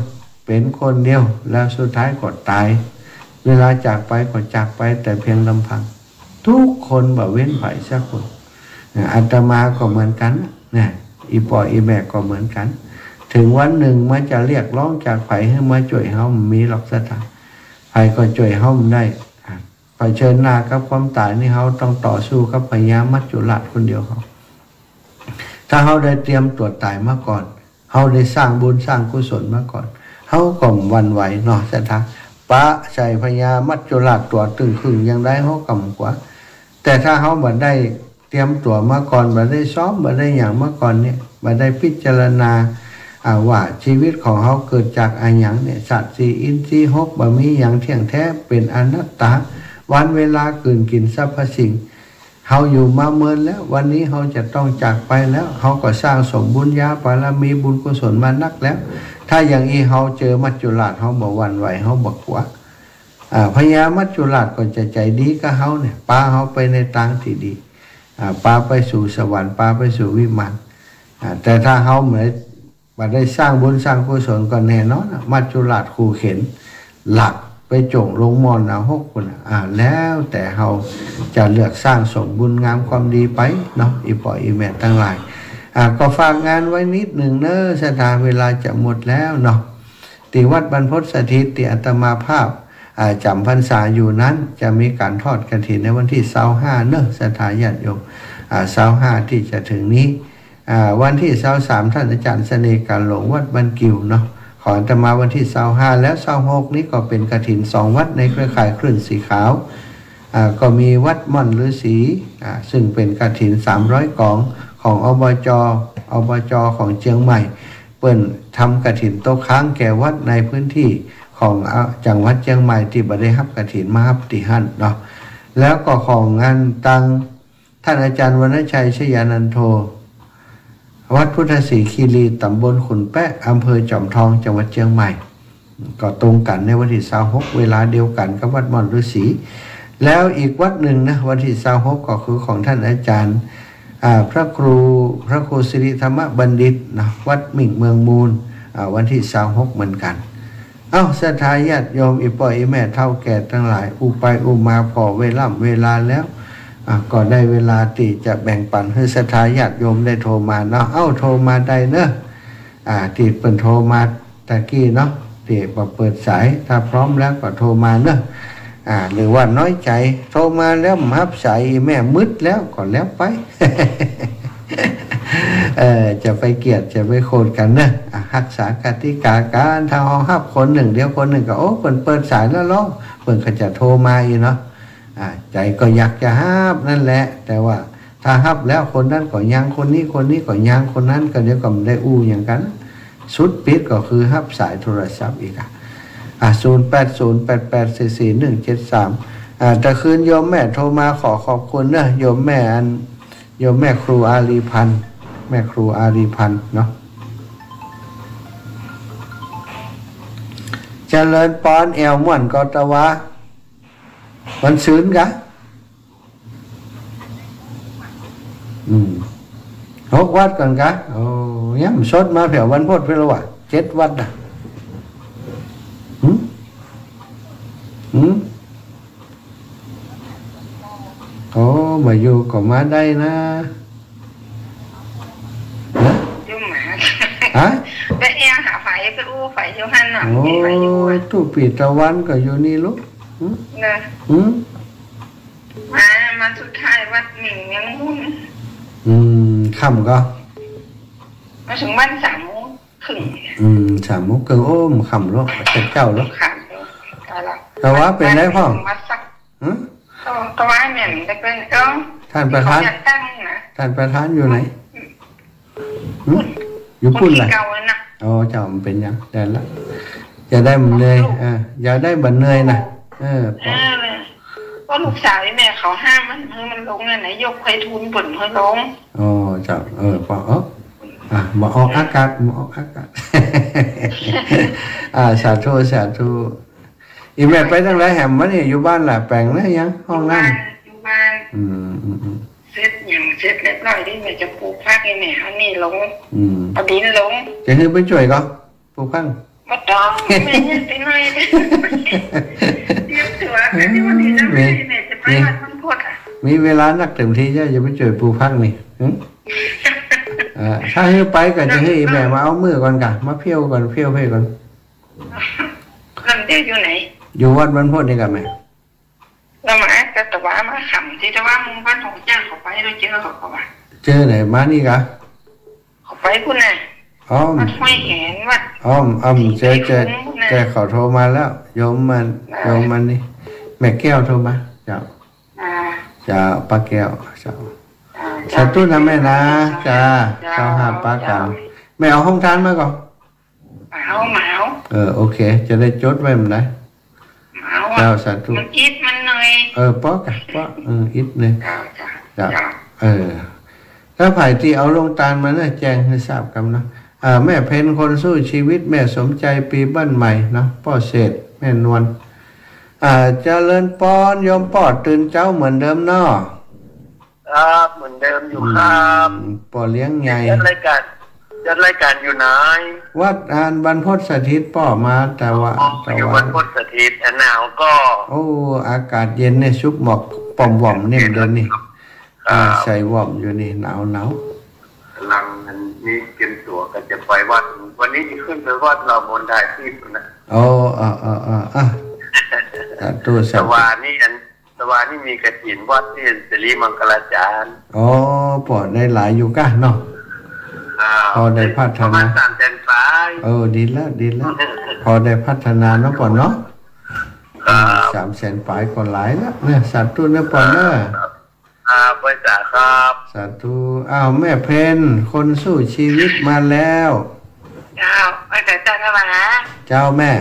เป็นคนเดียวแล้วสุดท้ายก็ตายเวลาจากไปก็จากไปแต่เพียงลำพังทุกคนบ่เว้นไผสักคนอาตมาก็เหมือนกันนะอีปออีแม่ก็เหมือนกันถึงวันหนึ่งมันจะเรียกร้องจากไผให้มาช่วยเฮามีหลักสถานไผก็ช่วยเฮาได้เผชิญหน้ากับความตายนี่เฮาต้องต่อสู้กับพญามัจจุราชคนเดียวเขาถ้าเฮาได้เตรียมตัวตายมาก่อนเฮาได้สร้างบุญสร้างกุศลมาก่อนเฮาก็วันไหวเนาะสถานปะใส่พญามัจจุราชตัวตึงขึงยังได้เขากำกว่าแต่ถ้าเขาบ่ได้เตรียมตัวมาก่อนบ่ได้ซ้อมบ่ได้อย่างมาก่อนเนี่ยบ่ได้พิจารณาว่าชีวิตของเขาเกิดจากอะไรอย่างเนี่ยสัตว์สี่อินทรีย์หกบ่มีอย่างเที่ยงแท้เป็นอนัตตาวันเวลาเกินกินสรรพสิ่งเขาอยู่มาเมินแล้ววันนี้เขาจะต้องจากไปแล้วเขาก็สร้างสมบุญญาบารมีบุญกุศลมานักแล้วถ้าอย่างนี้เขาเจอมัจจุราชเขาบอกวันไหวเขาบอกว่าพญามัจจุราชก็จะใจดีกับเขาเนี่ยพาเขาไปในทางที่ดีพาไปสู่สวรรค์พาไปสู่วิมานแต่ถ้าเขาเหมือนมาได้สร้างบุญสร้างกุศลก็แน่นอนมัจจุราชขู่เข็นหลัก ไปจงลงมอนเอาหกคนแล้วแต่เราจะเลือกสร้างสมบุญงามความดีไปเนาะอีปออีแม่ทั้งหลายก็ฝากงานไว้นิดหนึ่งเนอะสถานเวลาจะหมดแล้วเนาะที่วัดบรรพตสถิตที่อาตมาภาพจำพรรษาอยู่นั้นจะมีการทอดกฐินในวันที่25เนอะสถานญาติโยม25ที่จะถึงนี้วันที่23ท่านอาจารย์เสน่ห์การหลงวัดบ้านกิ่วเนาะขออาตมาวันที่25แล้ว26นี้ก็เป็นกฐิน2วัดในเครือข่ายคลื่นสีขาวก็มีวัดม่อนฤาษีซึ่งเป็นกฐิน300กองของอบจของเชียงใหม่เปิ้นทำกฐินโต๊ะค้างแก่วัดในพื้นที่ของจังหวัดเชียงใหม่ที่บ่ได้รับกฐินมารับที่หั่นเนาะแล้วก็ของงานตังท่านอาจารย์วรรณชัยชยานันโทวัดพุทธศรีคีรีตำบลขุนแปะอำเภอจอมทองจังหวัดเชียงใหม่ก็ตรงกันในวันที่26เวลาเดียวกันกับวัดม่อนฤาษีแล้วอีกวัดหนึ่งนะวันที่26ก็คือของท่านอาจารย์พระครูสิริธรรมบัณฑิตนะวัดมิ่งเมืองมูลวันที่26เหมือนกันศรัทธาญาติโยมอีป่อยอีแม่เฒ่าแก่ทั้งหลายอุไปอุมาพอเวลาแล้วก็ได้เวลาที่จะแบ่งปันให้ศรัทธาญาติโยมได้โทรมาเนาะโทรมาได้เนอะที่เปิดโทรมาตะกี้เนาะที่เปิดสายถ้าพร้อมแล้วก็โทรมาเนอะหรือว่าน้อยใจโทรมาแล้วมารับสายแม่มืดแล้วก็แล้วไป จะไปเกลียดจะไปโคดกันเนอะรักษากติกาการทางห้องฮับคนหนึ่งเดียวคนหนึ่งก็เปิดสายแล้วร้องเปิดก็จะโทรมาอีกเนาะใจก็อยากจะฮับนั่นแหละแต่ว่าถ้าฮับแล้วคนนั้นก็ยังคนนี้ก็ยังคนนั้นก็เดี๋ยวก็ไม่ได้อย่างกันสุดปิดก็คือฮับสายโทรศัพท์อีก0808844173แต่คืนโยมแม่โทรมาขอบคุณนะโยมแม่ครูอารีพันธ์แม่ครูอารีพันธ์เนาะเจริญปอนแอวม่วนกตวะวันซื้นกะ6 วัดก่อนกะย้ำสดมาแผ่ววันพุธเพื่อว่า7 วัดนะมาอยู่ก็มาได้นะยุ่งหมาไปเอียหาไฟไปอู้ไฟอยู่หันน่ะตู้ปีตะวันก็อยู่นี่ลูกนะมาสุดท้ายวัดหนึ่งยังมุ่นค่ำก็มาถึงบ้าน3 โมงครึ่ง3 โมงครึ่งค่ำลูกเจ้าลูกแต่ว่าเป็นไรพ่อตะวันเนี่ยจะเป็นท่านประธานอยู่ไหนอยู่พุ่นเลยเจ้ามันเป็นยังแต่ละจะได้มันเลยอย่าได้บันเนยนะก็ลูกสาวแม่เขาห้ามมันลงเลยไหนยกไฟทุนปุ่นให้ลงเจ้าพอมาออกอากาศสาธุอีแม่ไปทางไหนแหมมันนี่อยู่บ้านแหละแปลงแล้วยังห้องน้ำอยู่บ้านเสร็จเรียบร้อยที่แม่จะปลูกผักแม่อันนี้ลงเอาดินลงจะให้ไปช่วยก็ปลูกผักบ่ต้องแม่ยังไปหน่อยเตรียมตัวกันที่วันนี้นะแม่จะไปวัดมันพุธมีเวลานักเต็มที่จะไปช่วยปลูกผักนี่ถ้าให้ไปก็จะให้แม่มาเอามือก่อนกันมาเพี้ยวก่อนเพี้ยวให้ก่อนลำเดียวอยู่ไหนอยู่วัดบรรพตนี่กันไหมเรามาแต่ว่ามาขำที่แต่ว่ามึงบ้านของจ้างเขาไปเราเจอเขาว่าเจอไหนมานี่กะเขาไปคุณน่ะวัดห้วยแหนวัดเจอเขาโทรมาแล้วโยมมันนี่แม่แก้วโทรมาเจ้าป้าแก้วเจ้าสาธุนะแม่นะจ้าเจ้าหาป้ากาวแม่เอาห้องทานมาก่อนเหมาโอเคจะได้จดไว้มันได้เจ้าสาธุมันอิดมันหน่อยป๊อกอิดเลยจ้าถ้าผ่ายที่เอาลงตาลมาเนี่ยแจ้งให้ทราบกันนะแม่เพนคนสู้ชีวิตแม่สมใจปีบ้านใหม่นะพ่อเศษแม่นวลเจริญปอนยมปอดตื่นเจ้าเหมือนเดิมเนาะครับเหมือนเดิมอยู่ครับปอเลี้ยงใหญ่อะไรกัน จัดรายการอยู่ไหนวัดอานบรรพตสถิตป่อมาแต่ว่าอยู่บรรพตสถิตหนาวก็โอ้อากาศเย็นเนี่ยชุบหมอกปอมว่อมเนี่ยเดินนี่ใส่ว่อมอยู่นี่หนาวกำลังนี้เตรียมตัวก็จะไปวัดวันนี้จะขึ้นไปวัดเราบนได้ที่นะโอ้ตัวสวานี่มีกระถินวัดที่สิริมังคลาจารย์อ๋อปอดได้หลายอยู่ก้าเนาะพอได้พัฒนาดีแล้วพอได้พัฒนาเนาะปอดเนาะ300,000 ปลายก็หลายแล้วเนี่ยสาธุนะปอดเนาะบริจาคครับสาธุแม่เพนคนสู้ชีวิตมาแล้วเจ้าเจ้าเข้ามาฮะเจ้าแม่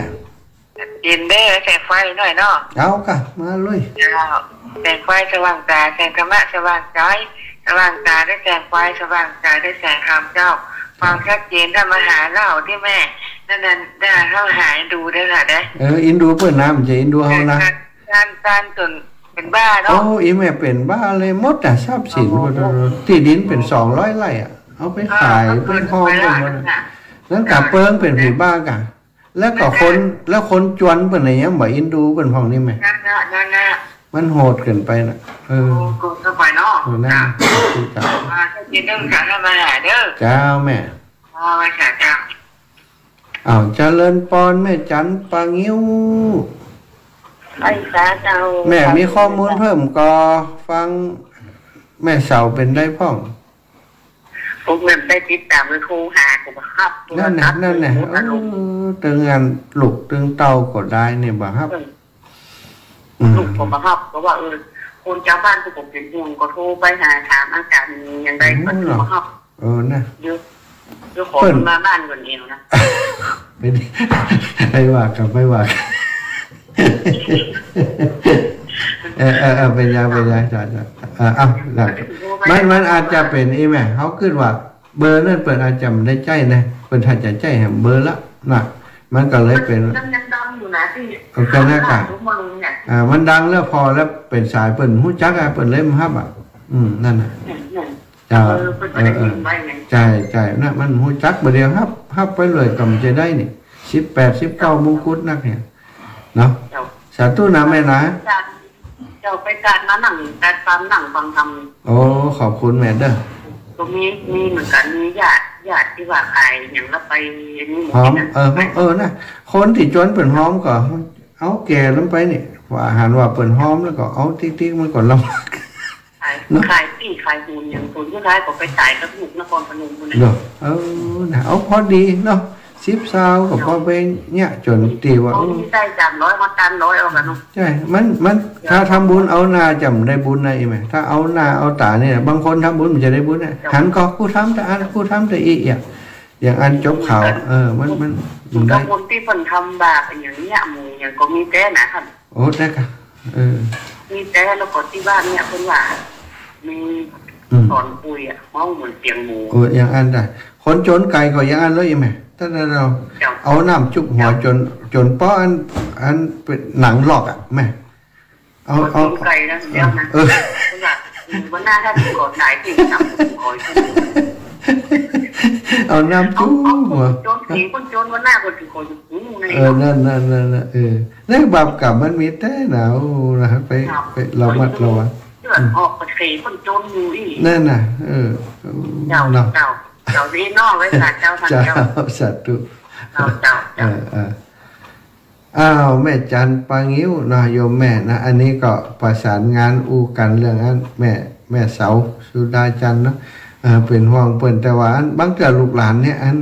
ยินได้แสงไฟหน่อยเนาะเอากะมาเลยเจ้าแสงไฟสว่างตาแสงธรรมะสว่างใจสว่างตาได้แสงไฟสว่างใจได้แสงธรรมเจ้าความชัดเจนถ้ามาหาเล่าที่แม่นั่นได้เข้าหาดูได้ค่ะได้อินดูเปิดน้ำจะอินดูเขานะการจนเป็นบ้าเนาะโอ้อีแม่เป็นบ้าเลยมดทรัพย์สินที่ดินเป็น200 ไร่เอาไปขายเป็นคลองเป็นวันนั้นกับเปิ้งเป็นผีบ้ากะแล้วก็คนจวนเป็นอะไรยังบ่อินดูเป็นพองนี่ไหมมันโหดเกินไปนะกูสบายเนาะนะจ้ากินเรื่องสารมาหาเด้อเจ้าแม่ไม่ใช่เจ้าเจริญปอนแม่จันปางิ้วแม่มีข้อมูลเพิ่มก็ฟังแม่เสาเป็นได้พ่องผมเริ่มได้ติดตามเลยโทรหาผมครับนั่นแหละตึงงานลูกตึงเตาก็ได้เนี่ยบ่ครับลูกผมครับเพราะว่าคนเจ้าบ้านที่ผมเป็นห่วงก็โทรไปหาถามอาการยังไงก็ถูกครับนะเดี๋ยวขอมาบ้านก่อนเองนะไม่ว่ากับไม่ว่าเป็นยังจ้ะมันอาจจะเป็นอีแม่เขาขึ้นว่าเบอร์นั่นเปิดอาจจะได้ใจนะเปิดถ้าจะใจแหมเบอร์ละนะมันก็เลยเป็นยังดังอยู่นะที่โอเคนะกะมันดังแล้วพอแล้วเป็นสายเปิดหูจักเปิดเล่มฮับนั่นน่ะใช่นะมันหูจักเดียวฮับไปเลยกำจะได้นี่18 19 มงกุฎนักเนี่ยเนาะสาธุนะแม่นะเจ้าไปการมาหนังการฟังหนังฟังทำโอ้ขอบคุณแม่เด้อตรงนี้มีเหมือนกันมีญาติที่ว่าขายอย่างละไปนี่หอมนะคนที่จนเปิ่นหอมก็เอาแก่ลงไปนี่ว่าอาหารว่าเปิ่นหอมแล้วก็เอาติ๊กมันก่อนลำขายปีขายปูนอย่างคนที่ร้ายก็ไปขายกับลูกนครพนมคนนี้นะเอาพอดีเนาะ10 ซาวกับพ่อเป็นเนี่ยจนตีว่าได้300มา300เอากันใช่มันถ้าทำบุญเอานาจำได้บุญได้ไหมถ้าเอานาเอาตาเนี่ยบางคนทำบุญมันจะได้บุญนะหันก็กูทำแต่อันกูทำแต่อีอย่างอันจบข่าวมันได้คนที่คนทำบาปอย่างนี้หมูอย่างก็มีแต่นะครับโอ้ได้ค่ะมีแต่แล้วก็ที่บ้านเนี่ยคนว่ามีตอนปุยเมาเหมือนเตียงหมูอย่างอันได้คนจนไก่ก็อย่างอันเลยไหมถ้าเราเอาน้ำจุกหัวจนป้ออันเป็นหนังหลอกแม่เอาไก่นะเดี๋ยวนะวันหน้าถ้าถูกกดสายติดน้ำคอยเอาน้ำจุกหัวจนผีคนจนวันหน้าคนถือคอยอยู่นั่นนั่นบาปกรรมมันมีแต่หนาวนะไปเรามัดเราออกกระเสียคนจนอยู่อีนั่นน่ะเจ้าดีนอกไว้ค่ะเจ้าทันเจ้าสัตว์ตุเจ้าแม่จันปางิ้วนะโยมแม่นะอันนี้ก็ประสานงานอูกันเรื่องนั้นแม่เสาสุดาจันเนาะเป็นห่วงเปิ่นแต่ว่าบางเกิดลูกหลานเนี่ยอัน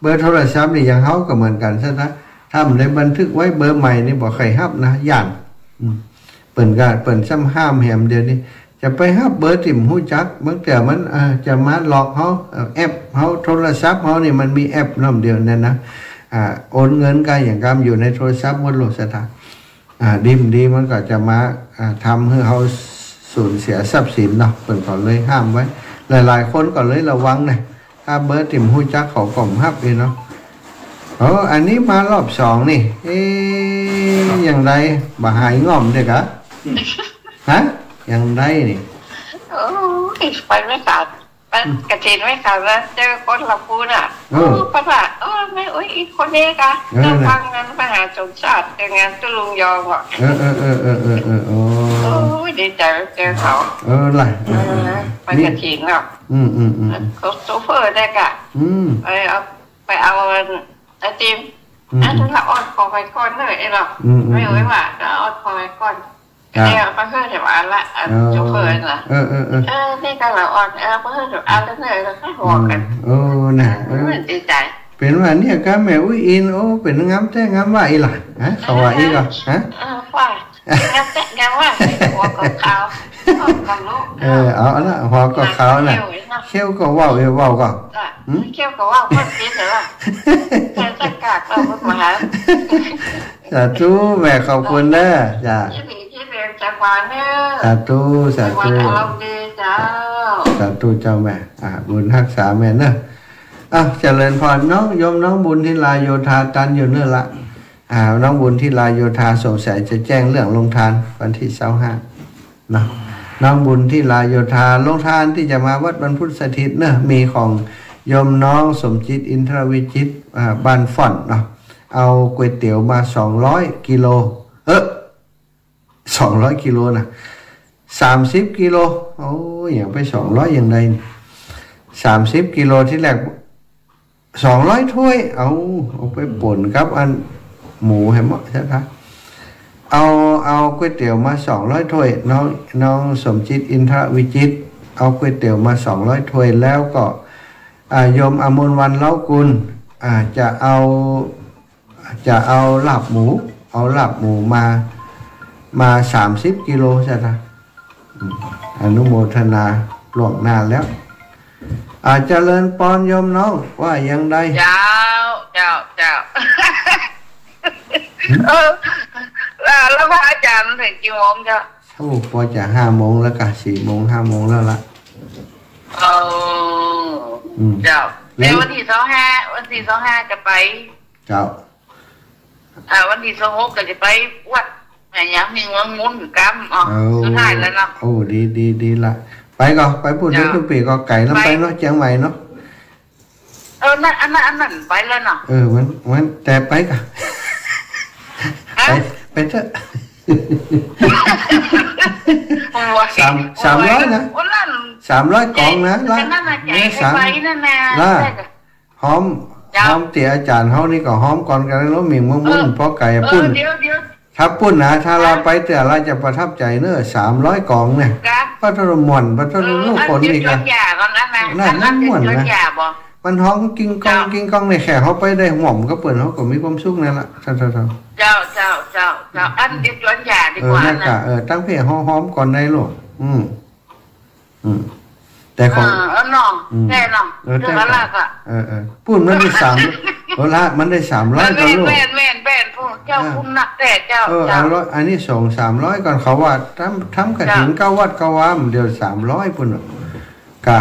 เบอร์โทรศัพท์นี่อย่างเขาก็เหมือนกันซะนะทำได้บันทึกไว้เบอร์ใหม่นี่บอกใครฮับนะย่านเปิ่นก็เปิ่นซ้ำห้ามแหมเดี๋ยวนี้จะไปฮับเบอร์ติ่มหูจักบางแต่มันจะมาหลอกเขาแอปเขาโทรศัพท์เขานี่มันมีแอปน้ำเดียวนั่นนะโอนเงินกันอย่างกำอยู่ในโทรศัพท์หมดโลกสถานดีมันก็จะมาทำให้เขาสูญเสียทรัพย์สินเนาะเปิ่นก็เลยห้ามไว้หลายคนก็เลยระวังนะถ้าเบอร์ติ่มหูจักเขากล่อมฮับเนาะอันนี้มารอบ2นี่อย่างไรบ่หายง่อมเด็กอะฮะอย่างไรนี่ไปไม่กลับ กระเทียนไม่ขาดแล้วเจอคนลำพูนอ่ะประสาทไม่อีกคนนี้กันเรื่องฟังงานมหาชนชาติเจองานตุลุงยองอ่ะโอ้ยดีใจเจอเขาล่ะไปกระเทียนอ่ะเขาโซเฟอร์ได้กะไปเอาไอติมถ้าเราออดคอไปก้อนเลยไอ้หรอกไม่รู้ว่าเราออดคอไปก้อนเนี่ยก็เพื่อจะมาละโชเฟอร์น่ะนี่ก็เราออดเพื่อจะเอาแล้วเนี่ยเราก็บอกกันน่ะดีใจเป็นว่าเนี่ยก็แม่อุ้ยอินเป็นงามแต่งามว่าอีหล่ะฮะเขาว่าอีก็ฮะว่างามแต่งามว่าหัวกับเขาเอาละหัวกับเขาน่ะเขี้ยวก็ว่าวก็เขี้ยวก็ว่าวคนคิดเหรอแค่จะกาดเราพูดมาสาธุแม่ขอบคุณเด้อจ้ะสาธุสาธุสาธุเจ้าแม่บุญรักษาแม่เนอะเจริญพรน้องโยมน้องบุญที่ลายโยธาตันอยู่เนื้อละน้องบุญที่ลายโยธาสงสัยจะแจ้งเรื่องลงทานวันที่25นะน้องบุญที่ลายโยธาลงทานที่จะมาวัดบรรพุทธสถิตเนอะมีของโยมน้องสมจิตอินทรวิจิตบ้านฟ่อนเนาะเอาก๋วยเตี๋ยวมา200กิโล200กิโลนะ30กิโลโอ้ยอย่างไป200อย่างใด30กิโลที่แรก200ถ้วยเอาไปป่นครับอันหมูให้หมดใช่ไหมเอาก๋วยเตี๋ยวมา200ถ้วยน้องสมจิตอินทรวิจิตเอาก๋วยเตี๋ยวมา200ถ้วยแล้วก็โยมอมรวรรณเล้ากุลจะเอาลาบหมูมา30กิโลใช่ไหมอนุโมทนาล่วงหน้าแล้วเจริญปอนโยมน้องว่ายังไงเจ้าแล้วพระอาจารย์ถึงกี่โมงเจ้าพอจะ5 โมงแล้วกะ4 โมง5 โมงแล้วละเจ้าในวันที่25จะไปเจ้าวันที่26ก็จะไปวัดแม่ยังมีวังมุนกำสุดท้ายแล้วเนาะดีละไปก็ไปพูดถึงทุกปีก็ไก่แล้วไปเนาะเชียงใหม่เนาะนั่นอันนั้นไปแล้วเนาะมันแต่ไปกันไปเถอะ300นะ300กล่องนะล่ะหอมเตี๋ยอาจารย์เฮานี่ก็หอมก่อนกันแล้วมีมุ้งเพราะไก่ปุ้นถ้าปุ้นนะถ้าเราไปแต่เราจะประทับใจเนอะ300กล่องเนี่ยพระทรมอนพระทรลูกคนนี่กันนั่นม่วนนะมันห้องกิ้งกองในแขกเขาไปได้หม่อมก็เปิดเขาก็มีความสุขนั่นละเจ้าอันเดียวจวนยาดีกว่านะตั้งเพียหอมก่อนได้ลูกแต่ของน้องแน่น้องเรื่องอะไรก็พูดมันได้3ละมันได้300ก็ลูกแม่นพูดเจ้าคุณนักแต่เจ้าอันนี้300ก่อนเขาว่าทำกระถิ่น9 วัด9 วามเดี๋ยว300ปุ่นกะ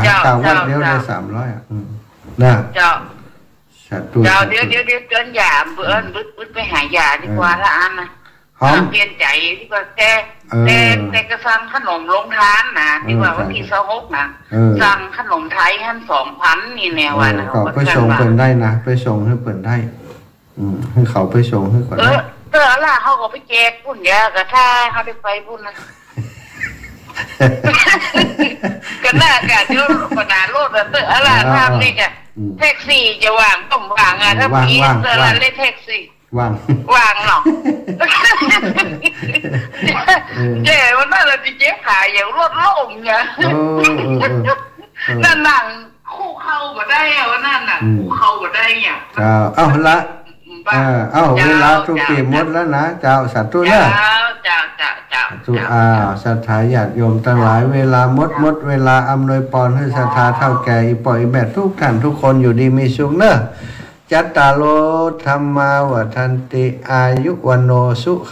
วัดเดียวได้300นะเจ้าเดี๋ยวจนยาเบื่อบึ้ไปหายาดีกว่าละอันนะเปลี่ยนใจดีกว่าแต่ก็สั่งขนมลงทานนะดีกว่าวันที่26นะสั่งขนมไทยท่าน 2,000นี่แนวว่านะก็ไปส่งเปิดได้นะไปส่งให้เปิดได้ให้เขาไปส่งให้ก่อนล่ะเขาก็ไปแจกพุ่นยาก็ถ้าเขาได้ไปพุ่นนะก็น่ากันเดี๋ยวขนาดรถล่ะทำนี่จะแท็กซี่จะวางต้องวางถ้ามีเล่นแท็กซี่วางหรอกเจ๊วันนั้นเราจะเจ๊ขายอย่างรถล่มไงนั่นหนังคู่เข้าบ่ได้วันนั้นน่ะคู่เข้าบ่ได้เนี่ยเอาละเวลาทุกปีหมดแล้วนะเจ้าสัตว์ตัวเนี่ยสุศรัทธาญาติโยมทั้งหลายเวลาหมดเวลาอำนวยพรให้ศรัทธาเท่าแก่อีปล่อยแม่ทุกท่านทุกคนอยู่ดีมีสุขเนอะจัตตาโลธรรมาวัฏันติอายุวันโนสุ